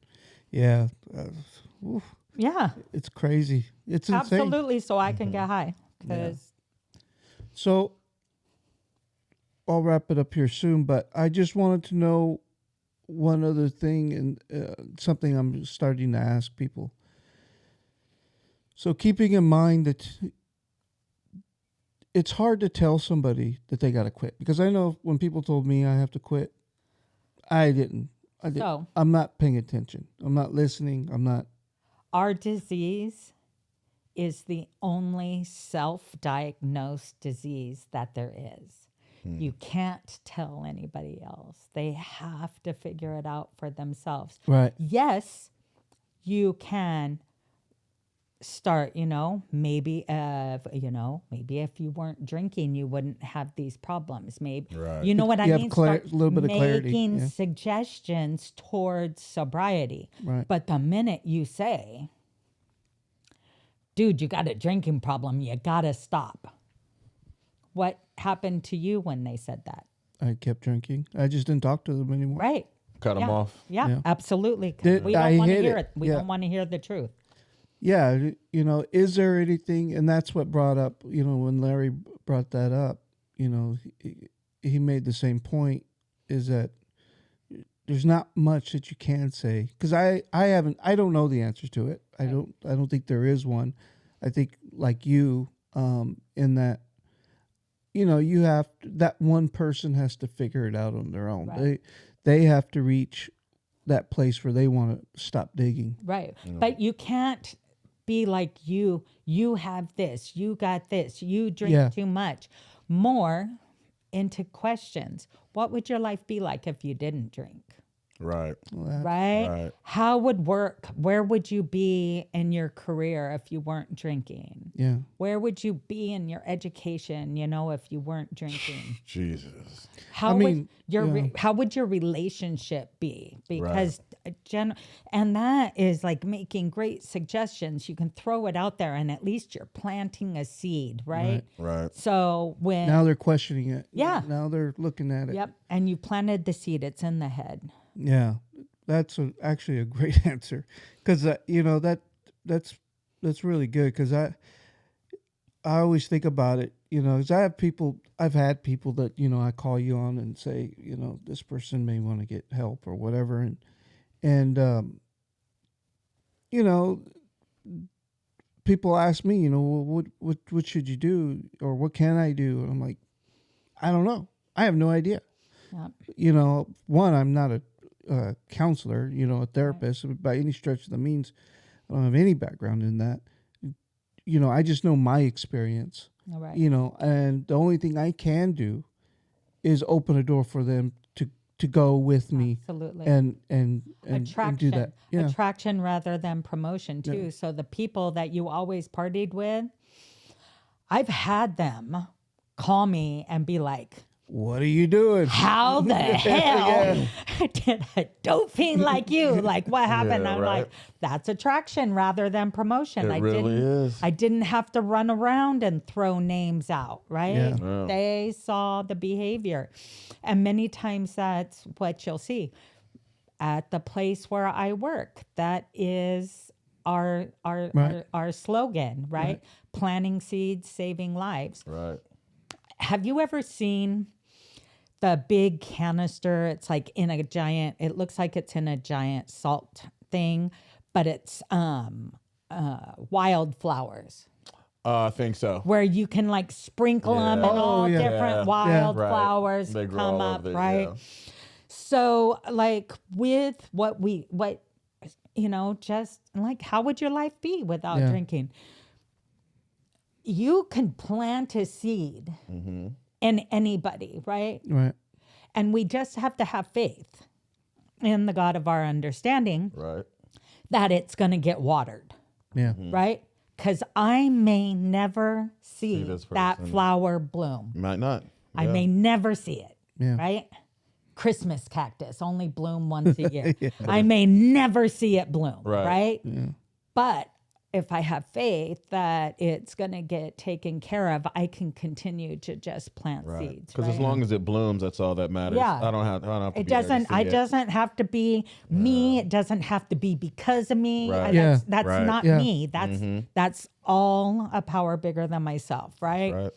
S1: yeah, oof,
S2: Yeah,
S1: it's crazy. It's insane.
S2: absolutely. So I can get high because
S1: So I'll wrap it up here soon, but I just wanted to know one other thing and something I'm starting to ask people. So keeping in mind that it's hard to tell somebody that they got to quit, because I know when people told me I have to quit, I didn't.
S2: So-
S1: I'm not paying attention. I'm not listening. I'm not.
S2: our disease is the only self-diagnosed disease that there is. You can't tell anybody else. They have to figure it out for themselves.
S1: Right.
S2: Yes, you can start, maybe if you weren't drinking, you wouldn't have these problems. Maybe,
S3: Right.
S2: you know what I
S1: You have
S2: mean?
S1: a
S2: Start
S1: little bit of clarity,
S2: making
S1: yeah.
S2: suggestions towards sobriety.
S1: Right.
S2: But the minute you say, dude, you got a drinking problem, you got to stop. What happened to you when they said that?
S1: I kept drinking. I just didn't talk to them anymore.
S2: Right.
S3: Cut him
S2: Yeah.
S3: off.
S2: Yeah,
S1: Yeah.
S2: absolutely. 'Cause
S1: Did-
S2: we
S1: I
S2: don't want to
S1: hit
S2: hear
S1: it.
S2: it. We
S1: Yeah.
S2: don't want to hear the truth.
S1: Yeah, is there anything, and that's what brought up, when Larry brought that up, he made the same point, is that there's not much that you can say, because I don't know the answers to it. I don't think there is one. I think like you, in that, you have that one person has to figure it out on their own.
S2: Right.
S1: They have to reach that place where they want to stop digging.
S2: Right. But you can't be like you? You have this, you got this, you drink
S1: Yeah.
S2: too much. More into questions. What would your life be like if you didn't drink?
S3: Right.
S2: Right?
S3: Right.
S2: How would work? Where would you be in your career if you weren't drinking?
S1: Yeah.
S2: Where would you be in your education, if you weren't drinking?
S3: Jesus.
S2: How
S1: mean,
S2: how would your relationship be? Because and that is like making great suggestions. You can throw it out there and at least you're planting a seed, right?
S3: Right.
S2: So when
S1: Now they're questioning it.
S2: Yeah.
S1: Now they're looking at it.
S2: Yep, and you planted the seed, it's in the head.
S1: Yeah. That's actually a great answer, because that's really good, because I always think about it, because I've had people that I call you on and say, this person may want to get help or whatever, and people ask me, well, what should you do, or what can I do, and I'm like, I don't know, I have no idea.
S2: Yep.
S1: One, I'm not a counselor, a therapist by any stretch of the means. I don't have any background in that. I just know my experience.
S2: All right.
S1: And the only thing I can do is open a door for them to go with me.
S2: Absolutely.
S1: And
S2: Attraction.
S1: do that. Yeah.
S2: Attraction rather than promotion too.
S1: Yeah.
S2: So the people that you always partied with, I've had them call me and be like,
S1: what are you doing?
S2: how the hell did a dope fiend like you? Like, what happened?
S3: Yeah,
S2: I'm
S3: right.
S2: like, that's attraction rather than promotion.
S3: It really is.
S2: I didn't have to run around and throw names out, right?
S1: Yeah.
S3: Yeah.
S2: They saw the behavior. And many times that's what you'll see at the place where I work. That is our slogan, right? Planting seeds, saving lives.
S3: Right.
S2: Have you ever seen the big canister? It's like it looks like it's in a giant salt thing, but it's wildflowers.
S3: I think so.
S2: Where you can like sprinkle them and all
S1: yeah.
S2: different
S3: Yeah.
S2: wildflowers
S3: They grow
S2: come
S3: all
S2: up,
S3: over it,
S2: right?
S3: yeah.
S2: So like with just like, how would your life be without
S1: Yeah.
S2: drinking? You can plant a seed in anybody, right?
S1: Right.
S2: And we just have to have faith in the God of our understanding
S3: Right.
S2: that it's going to get watered,
S1: Yeah.
S2: right? Because I may never see
S3: this
S2: that
S3: person.
S2: flower bloom.
S3: Might not.
S2: I
S3: Yeah.
S2: may never see it,
S1: Yeah.
S2: right? Christmas cactus only bloom once a year. I may never see it bloom, right?
S1: Yeah.
S2: But if I have faith that it's going to get taken care of, I can continue to just plant seeds.
S3: Because
S2: right?
S3: as long as it blooms, that's all that matters.
S2: Yeah.
S3: I don't have to
S2: It
S3: be there to
S2: doesn't.
S3: see
S2: It doesn't have to be me. It doesn't have to be because of me.
S3: Right.
S1: Yeah.
S2: That's
S3: Right.
S2: not
S1: Yeah.
S2: me. That's all a power bigger than myself, right?
S3: Right.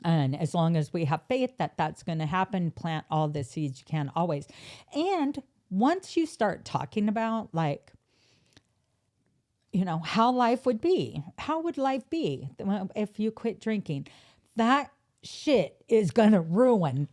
S2: And as long as we have faith that that's going to happen, plant all the seeds you can always. And once you start talking about like, how life would be, how would life be if you quit drinking? That shit is going to ruin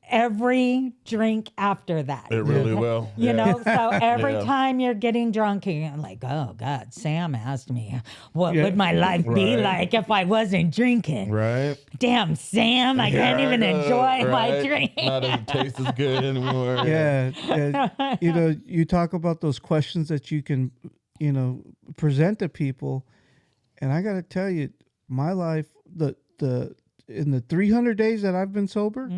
S2: every drink after that.
S3: It really will.
S2: So every
S3: Yeah.
S2: time you're getting drunk, you're like, oh God, Sam asked me, what would my life be
S3: Right.
S2: like if I wasn't drinking?
S3: Right.
S2: Damn, Sam, I can't
S3: Here
S2: even
S3: go,
S2: enjoy my
S3: right?
S2: drink.
S3: Not doesn't taste as good anymore.
S1: Yeah. You talk about those questions that you can, present to people. And I got to tell you, my life, in the 300 days that I've been sober,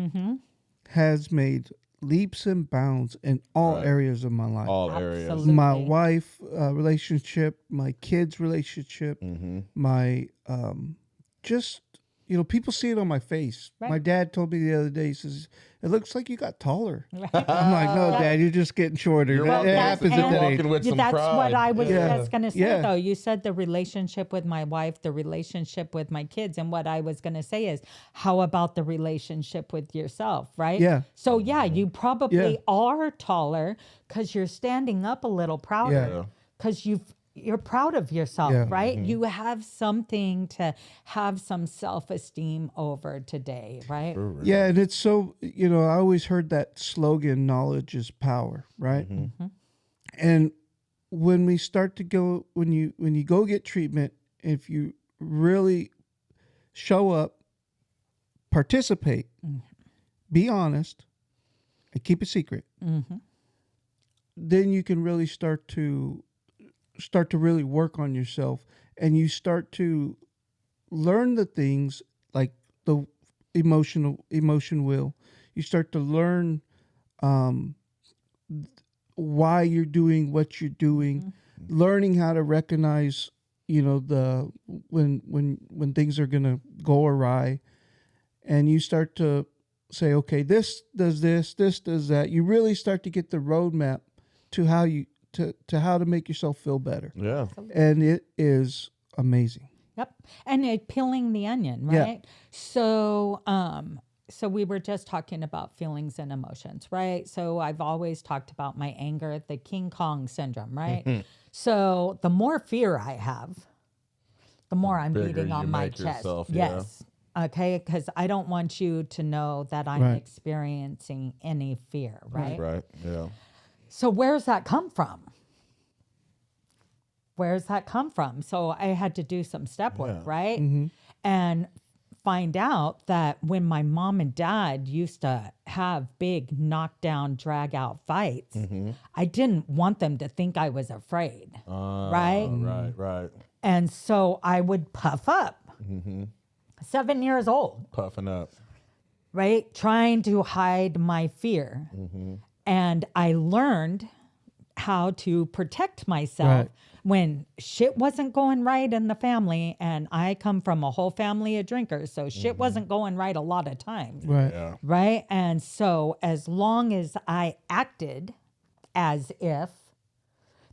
S1: has made leaps and bounds in all
S3: Right.
S1: areas of my life.
S3: All areas.
S2: Absolutely.
S1: My wife relationship, my kids relationship, my just people see it on my face.
S2: Right.
S1: My dad told me the other day, he says, it looks like you got taller. I'm like, no, Dad, you're just getting shorter.
S3: You're
S1: It
S3: walking-
S1: happens at
S2: and-
S1: that age.
S3: walking with some
S2: That's
S3: pride.
S2: what I was
S1: Yeah.
S2: just going to say,
S1: Yeah.
S2: though. You said the relationship with my wife, the relationship with my kids. And what I was going to say is, how about the relationship with yourself, right?
S1: Yeah.
S2: So, yeah, you probably
S1: Yeah.
S2: are taller because you're standing up a little prouder because you're proud of yourself,
S1: Yeah.
S2: right? You have something to have some self-esteem over today, right?
S1: Yeah, and it's so, I always heard that slogan, knowledge is power, right? And when we start to go, when you go get treatment, if you really show up, participate, be honest, and keep it secret, then you can really start to really work on yourself, and you start to learn the things like the emotion will. You start to learn why you're doing what you're doing, learning how to recognize, the when things are gonna go awry, and you start to say, okay, this does this does that. You really start to get the roadmap to how you to how to make yourself feel better.
S3: Yeah.
S1: And it is amazing.
S2: Yep. And peeling the onion, right?
S1: Yeah.
S2: So we were just talking about feelings and emotions, right? So I've always talked about my anger, the King Kong syndrome, right? So the more fear I have, the more I'm
S3: bigger
S2: beating
S3: you
S2: on my
S3: make
S2: chest.
S3: yourself, yeah.
S2: Yes. Okay. Because I don't want you to know that I'm
S1: Right.
S2: experiencing any fear, right?
S3: Right. Yeah.
S2: So where's that come from? Where's that come from? So I had to do some step work,
S3: Yeah.
S2: right? And find out that when my mom and dad used to have big knockdown, drag out fights, I didn't want them to think I was afraid, right?
S3: Right.
S2: And so I would puff up. 7 years old,
S3: Puffing up.
S2: right? Trying to hide my fear. And I learned how to protect myself
S1: Right.
S2: when shit wasn't going right in the family. And I come from a whole family of drinkers, so shit wasn't going right a lot of times.
S1: Right.
S3: Yeah.
S2: Right. And so as long as I acted as if,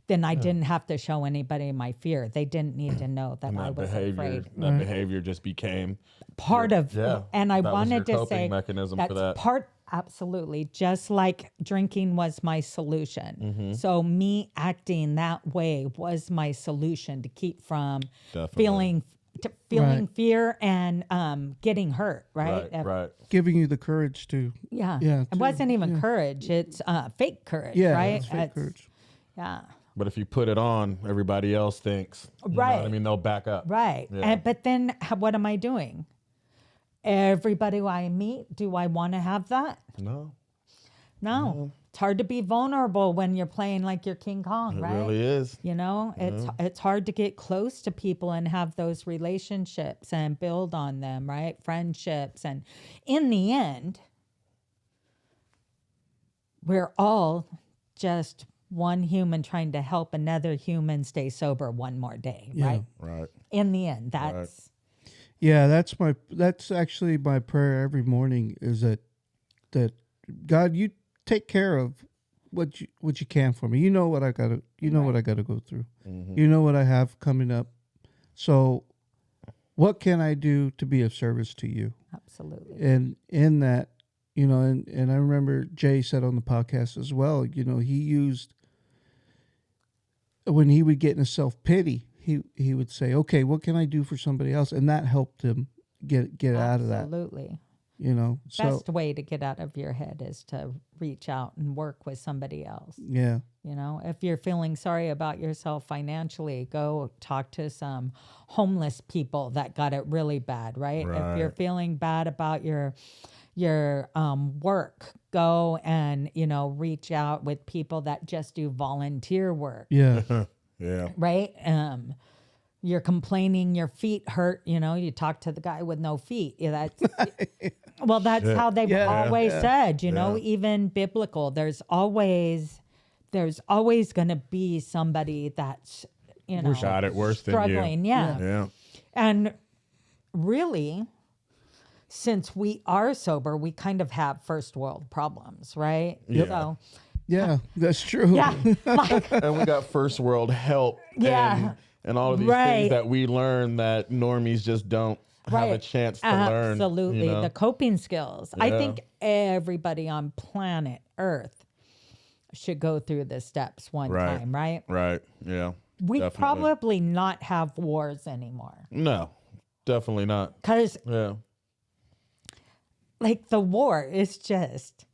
S2: then I didn't have to show anybody my fear. They didn't need to know that
S3: And
S2: I
S3: that
S2: was
S3: behavior,
S2: afraid.
S3: that behavior just became
S2: Part of,
S3: yeah,
S2: and I
S3: that was
S2: wanted
S3: your
S2: to
S3: coping
S2: say
S3: mechanism
S2: that's
S3: for that.
S2: part, absolutely, just like drinking was my solution. So me acting that way was my solution to keep from
S3: Definitely.
S2: feeling
S1: Right.
S2: fear and getting hurt, right?
S3: Right.
S1: Giving you the courage to.
S2: Yeah.
S1: Yeah,
S2: It wasn't even courage. It's fake courage,
S1: Yeah.
S2: right?
S1: It's fake courage.
S2: Yeah.
S3: But if you put it on, everybody else thinks. You know what I
S2: Right.
S3: mean? They'll back up.
S2: Right.
S3: Yeah.
S2: But then what am I doing? Everybody I meet, do I want to have that?
S3: No,
S2: No. It's hard to be vulnerable when you're playing like you're King Kong,
S3: it
S2: right?
S3: really is.
S2: You know, it's hard to get close to people and have those relationships and build on them, right? Friendships. And in the end, we're all just one human trying to help another human stay sober one more day, right?
S3: Right.
S2: In the end, that's
S1: Yeah, that's actually my prayer every morning, is that God, you take care of what you can for me. You know what I gotta what I gotta go through. You know what I have coming up. So what can I do to be of service to you?
S2: absolutely.
S1: And in that, and I remember Jay said on the podcast as well, he used, when he would get in a self-pity, he would say, okay, what can I do for somebody else? And that helped him get out of that,
S2: Absolutely.
S1: so
S2: Best way to get out of your head is to reach out and work with somebody else.
S1: yeah.
S2: If you're feeling sorry about yourself financially, go talk to some homeless people that got it really bad, right? If you're
S3: Right.
S2: feeling bad about your work, go and, reach out with people that just do volunteer work,
S1: Yeah.
S3: Yeah.
S2: right? You're complaining your feet hurt, you talk to the guy with no feet. Yeah, that's how they've always said, even biblical, there's always going to be somebody that's,
S3: Got it worse than you.
S2: struggling. Yeah.
S3: Yeah.
S2: And really, since we are sober, we kind of have first world problems, right?
S3: Yeah.
S2: So,
S1: Yeah, that's true.
S2: yeah, like,
S3: And we got first world help.
S2: Yeah.
S3: And all of these
S2: Right.
S3: things that we learn that normies just don't have a chance to learn.
S2: Absolutely. The coping skills. I
S3: Yeah.
S2: think everybody on planet Earth should go through the steps one
S3: Right.
S2: time, right?
S3: Right. Yeah.
S2: We
S3: Definitely.
S2: probably not have wars anymore.
S3: No, definitely not.
S2: Because,
S3: Yeah.
S2: like, the war is just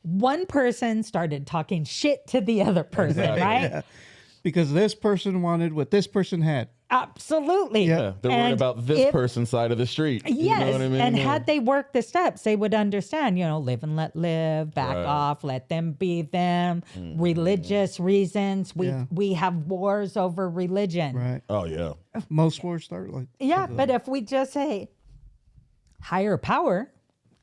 S2: one person started talking shit to the other person, right?
S1: because this person wanted what this person had.
S2: Absolutely.
S3: Yeah, they're worried about this person's side of the street.
S2: Yes,
S3: You know what I mean?
S2: and had they worked the steps, they would understand, live and let live, back off, let them be them, religious reasons. We have wars over religion.
S1: Right.
S3: Oh, yeah.
S1: Most wars start like.
S2: Yeah, but if we just say higher power,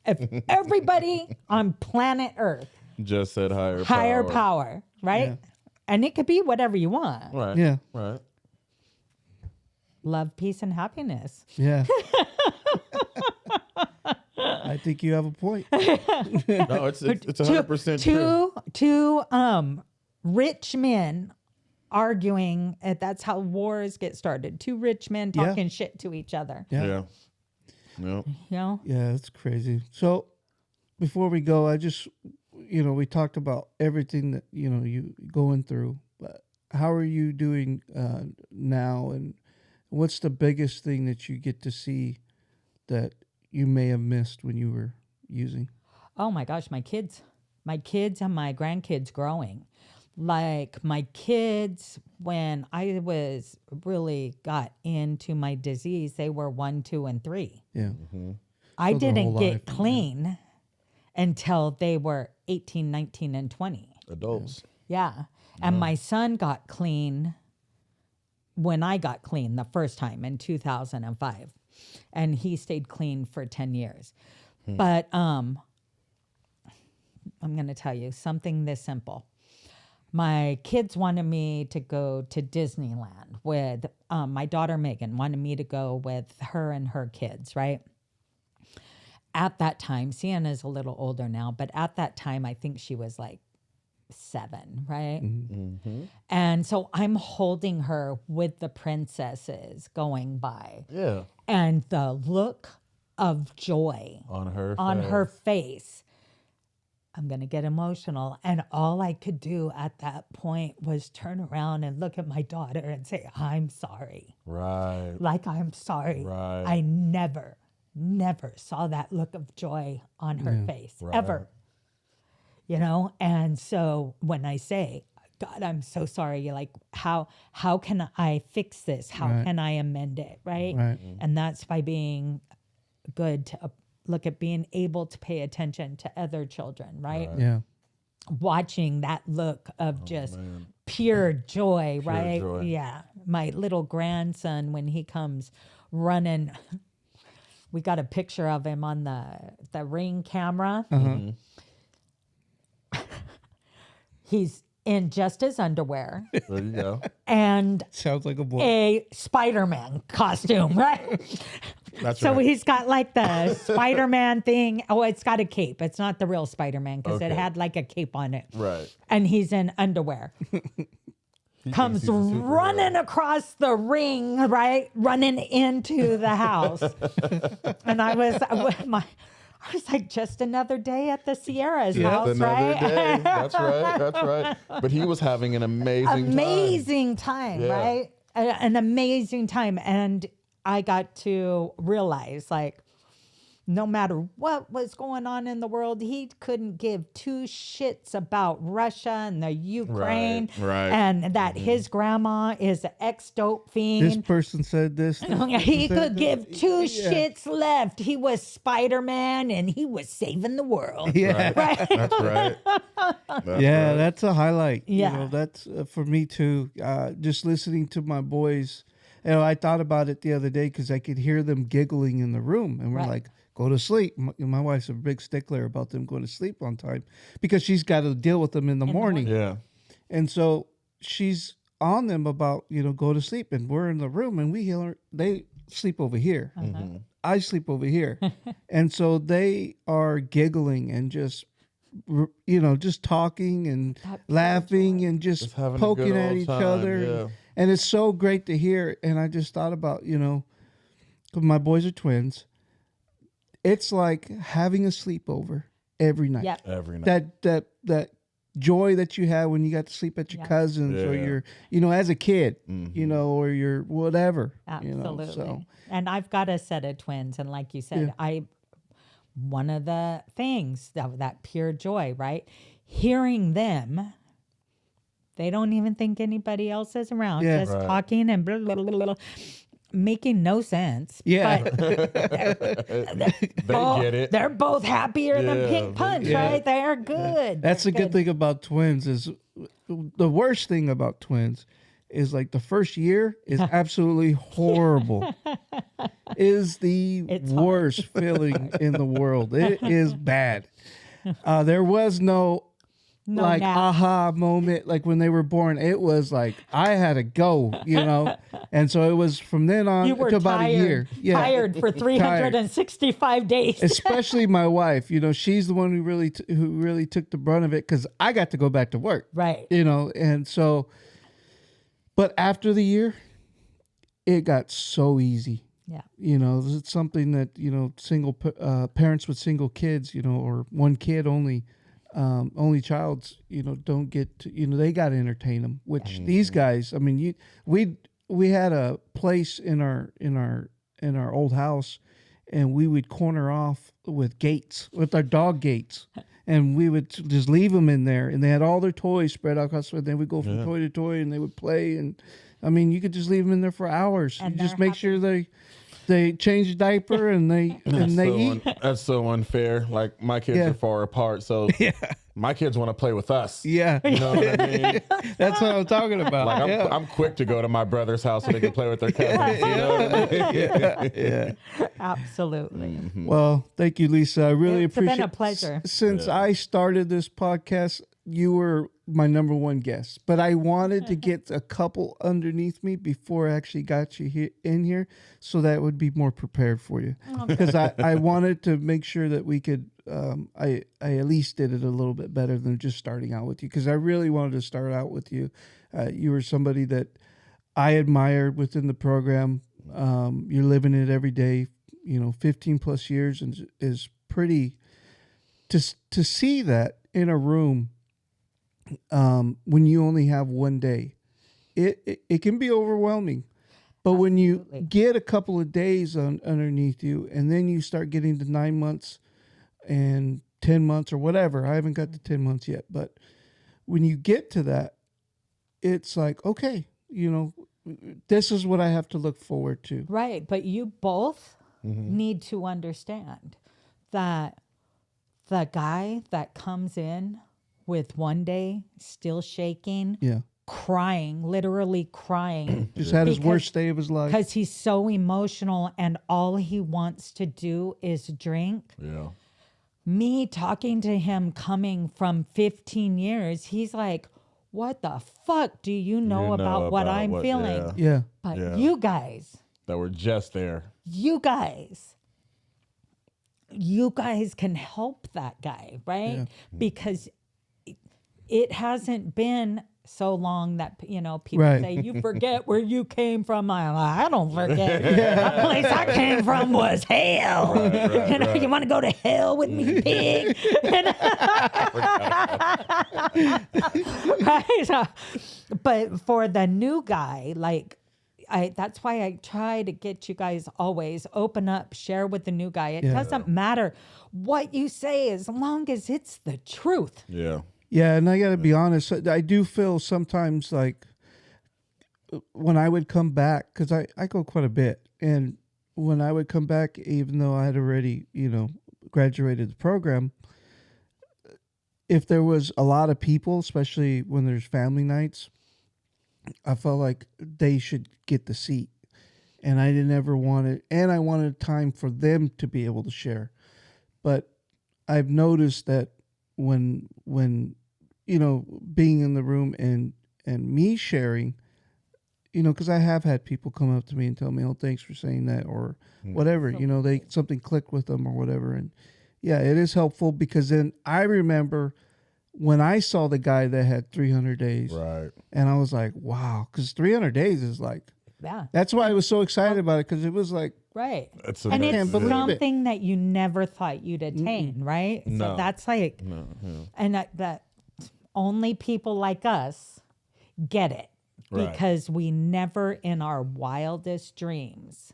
S2: if everybody on planet Earth,
S3: Just said
S2: higher power, right?
S1: Yeah.
S2: And it could be whatever you want.
S3: Right.
S1: Yeah.
S3: Right.
S2: Love, peace, and happiness.
S1: Yeah. I think you have a point.
S3: No, it's 100% true.
S2: Two rich men arguing. That's how wars get started. Two rich men talking shit to each other.
S1: Yeah.
S3: Yeah.
S1: Yeah, it's crazy. So before we go, I just, we talked about everything that, you going through, but how are you doing now? And what's the biggest thing that you get to see that you may have missed when you were using?
S2: Oh my gosh, my kids and my grandkids growing. Like my kids, when I was really got into my disease, they were 1, 2, and 3.
S1: Yeah.
S2: I
S1: So their
S2: didn't
S1: whole
S2: get
S1: life,
S2: clean until they were 18, 19, and 20.
S3: Adults.
S2: Yeah. And my son got clean when I got clean the first time in 2005. And he stayed clean for 10 years. But I'm going to tell you something this simple. My kids wanted me to go to Disneyland with my daughter Megan wanted me to go with her and her kids, right? At that time, Sienna's a little older now, but at that time, I think she was like 7, right? And so I'm holding her with the princesses going by.
S3: Yeah.
S2: And the look of joy
S3: On
S2: her face. I'm going to get emotional. And all I could do at that point was turn around and look at my daughter and say, I'm sorry.
S3: Right.
S2: Like, I'm sorry.
S3: Right.
S2: I never saw that look of joy on her face, ever. And so when I say, God, I'm so sorry, like, how can I fix this? How can I amend it, right? And that's by being good to look at being able to pay attention to other children, right?
S1: Yeah.
S2: Watching that look of just pure joy, right?
S3: joy.
S2: Yeah. My little grandson, when he comes running, we got a picture of him on the Ring camera. He's in just his underwear.
S3: There you go.
S2: And
S1: Sounds like a boy.
S2: a Spider-Man costume, right?
S3: That's
S2: So
S3: right.
S2: he's got like the Spider-Man thing. Oh, it's got a cape. It's not the real Spider-Man because it
S3: Okay.
S2: had like a cape on it.
S3: Right.
S2: And he's in underwear. Comes
S3: he's a superhero.
S2: running across the ring, right? Running into the house. And I was like, just another day at the Sierra's house,
S3: Another
S2: right?
S3: day. That's right. That's right. But he was having an amazing time. Yeah.
S2: Right? An amazing time. And I got to realize, like, no matter what was going on in the world, he couldn't give 2 shits about Russia and the Ukraine.
S3: Right.
S2: And that his grandma is an ex-dope
S1: This
S2: fiend.
S1: person said this.
S2: He could give 2 shits left. He was Spider-Man and he was saving the world.
S1: Yeah.
S2: Right?
S3: That's right.
S1: Yeah, that's a highlight.
S2: Yeah.
S1: That's for me too. Just listening to my boys. I thought about it the other day because I could hear them giggling in the room, and we're
S2: Right.
S1: like, "Go to sleep." My wife's a big stickler about them going to sleep on time because she's got to deal with them in the morning.
S3: Yeah.
S1: And so she's on them about, go to sleep, and we're in the room, and we hear they sleep over here. I sleep over here, and so they are giggling and just talking and laughing and just
S3: having a
S1: poking
S3: good
S1: at
S3: old
S1: each
S3: time,
S1: other.
S3: yeah.
S1: And it's so great to hear. And I just thought about, 'cause my boys are twins. It's like having a sleepover every night.
S2: Yep.
S3: Every night.
S1: That joy that you have when you got to sleep at your
S2: Yeah.
S1: cousins or
S3: Yeah.
S1: your, as a kid, or your whatever.
S2: Absolutely.
S1: So
S2: And I've got a set of twins. And like you said, one of the things of that pure joy, right? Hearing them They don't even think anybody else is around.
S1: Yeah.
S2: Just
S3: Right.
S2: talking and blah, blah, blah, blah, blah, making no sense.
S1: Yeah.
S2: But
S3: They get it.
S2: they're both happier than
S3: Yeah,
S2: Pink Punch,
S1: yeah.
S2: right? They are good.
S1: That's the
S2: They're
S1: good thing about twins is the worst thing about twins is like the first year is absolutely horrible. Is the
S2: It's hard.
S1: worst feeling in the world. It is bad. There was no
S2: No
S1: like
S2: nap.
S1: aha moment like when they were born. It was like I had to go, and so it was from then on
S2: You were
S1: to about
S2: tired,
S1: a year. Yeah,
S2: tired for 365 days.
S1: especially my wife. She's the one who really took the brunt of it because I got to go back to work.
S2: Right.
S1: And so, but after the year, it got so easy.
S2: Yeah.
S1: It's something that single parents with single kids, or one kid only childs, don't get to, they got to entertain them. Which these guys, I mean, we had a place in our old house, and we would corner off with our dog gates. And we would just leave them in there, and they had all their toys spread out across. Then we go from toy to toy, and they would play. And I mean, you could just leave them in there for hours.
S2: And
S1: You just
S2: they're
S1: make sure they change the diaper and they eat.
S3: That's so unfair. Like my kids
S1: Yeah.
S3: are far apart, so my kids want to play with us.
S1: Yeah,
S3: You know what I mean?
S1: that's what I'm talking about.
S3: Like I'm quick to go to my brother's house so they can play with their cousins. You know what I mean?
S1: yeah.
S2: Absolutely.
S1: Well, thank you, Lisa. I really
S2: It's been
S1: appreciate
S2: a pleasure.
S1: Since I started this podcast, you were my number one guest, but I wanted to get a couple underneath me before I actually got you in here, so that would be more prepared for you. Because I wanted to make sure that we could, I at least did it a little bit better than just starting out with you, because I really wanted to start out with you. You were somebody that I admired within the program. You're living it every day, 15 plus years, and is pretty to see that in a room. When you only have one day, it can be overwhelming. But when you get a couple of days underneath you, and then you start getting to 9 months and 10 months or whatever, I haven't got to 10 months yet, but when you get to that, it's like, okay, this is what I have to look forward to.
S2: Right. But you both need to understand that the guy that comes in with one day still shaking, crying, literally crying.
S1: Just had his worst day of his life.
S2: Because he's so emotional and all he wants to do is drink.
S3: Yeah.
S2: Me talking to him coming from 15 years, he's like, what the fuck do you know about what I'm feeling?
S1: Yeah.
S2: But you guys
S3: that were just there.
S2: You guys can help that guy, right?
S1: Yeah.
S2: Because it hasn't been so long that, people
S1: Right.
S2: say, you forget where you came from. I don't forget. The place I came from was hell.
S3: Right.
S2: You want to go to hell with me, pig? Right? But for the new guy, that's why I try to get you guys always open up, share with the new guy. It doesn't matter what you say as long as it's the truth.
S3: Yeah.
S1: Yeah, and I got to be honest, I do feel sometimes like when I would come back, because I go quite a bit, and when I would come back, even though I had already, graduated the program, if there was a lot of people, especially when there's family nights, I felt like they should get the seat. And I didn't ever want it, and I wanted time for them to be able to share. But I've noticed that when being in the room and me sharing, because I have had people come up to me and tell me, oh, thanks for saying that, or whatever, something clicked with them or whatever. And yeah, it is helpful, because then I remember when I saw the guy that had 300 days,
S3: Right.
S1: and I was like, wow, because 300 days is like, that's why I was so excited about it, because it was like,
S2: right.
S3: It's
S2: And
S1: can't
S2: it's
S1: believe it.
S2: something that you never thought you'd attain, right?
S3: No.
S2: So that's like, and that only people like us get it,
S3: Right.
S2: because we never in our wildest dreams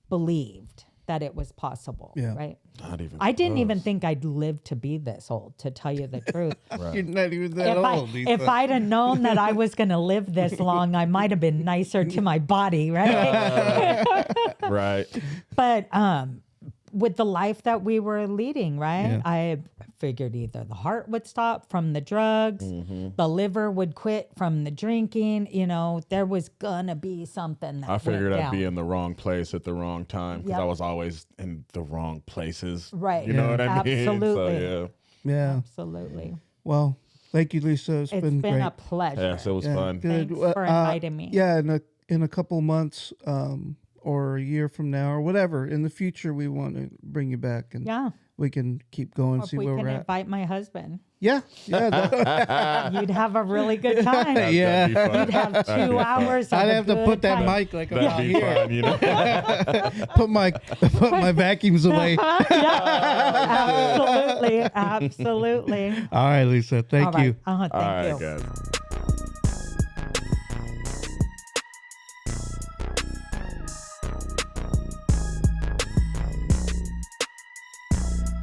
S2: believed that it was possible.
S1: Yeah.
S2: Right.
S3: Not even.
S2: I didn't even
S3: close.
S2: think I'd live to be this old, to tell you the truth.
S1: You're not even that old.
S2: If I'd have known that I was going to live this long, I might have been nicer to my body, right?
S3: Right.
S2: But with the life that we were leading, right?
S1: Yeah.
S2: I figured either the heart would stop from the drugs, the liver would quit from the drinking. You know, there was gonna be something that
S3: I figured
S2: went
S3: I'd
S2: down.
S3: be in the wrong place at the wrong time because
S2: Yep.
S3: I was always in the wrong places.
S2: Right.
S3: You know what I mean?
S2: Absolutely.
S3: So,
S1: Yeah.
S2: Absolutely.
S1: Well, thank you, Lisa. It's been great.
S2: a pleasure.
S3: yeah. So it was
S1: Yeah,
S3: fun.
S1: good.
S2: Thanks for inviting me.
S1: Yeah, in a couple months, or a year from now, or whatever, in the future, we want to bring you back, and
S2: Yeah.
S1: we can keep going,
S2: Or if
S1: see
S2: we
S1: where
S2: can
S1: we're at.
S2: invite my husband.
S1: Yeah,
S2: You'd have a really good time.
S1: Yeah.
S3: That'd be fun.
S2: You'd have
S3: That'd
S2: 2
S3: be fun.
S2: hours. Of
S1: I'd
S2: a
S1: have to
S2: good
S1: put that
S2: time.
S1: mic like about
S3: That'd be
S1: here.
S3: fun, you know.
S1: Put my vacuums away.
S2: Absolutely. Absolutely.
S1: All right, Lisa. Thank
S2: All right.
S1: you.
S2: Thank
S3: All right,
S2: you.
S3: guys.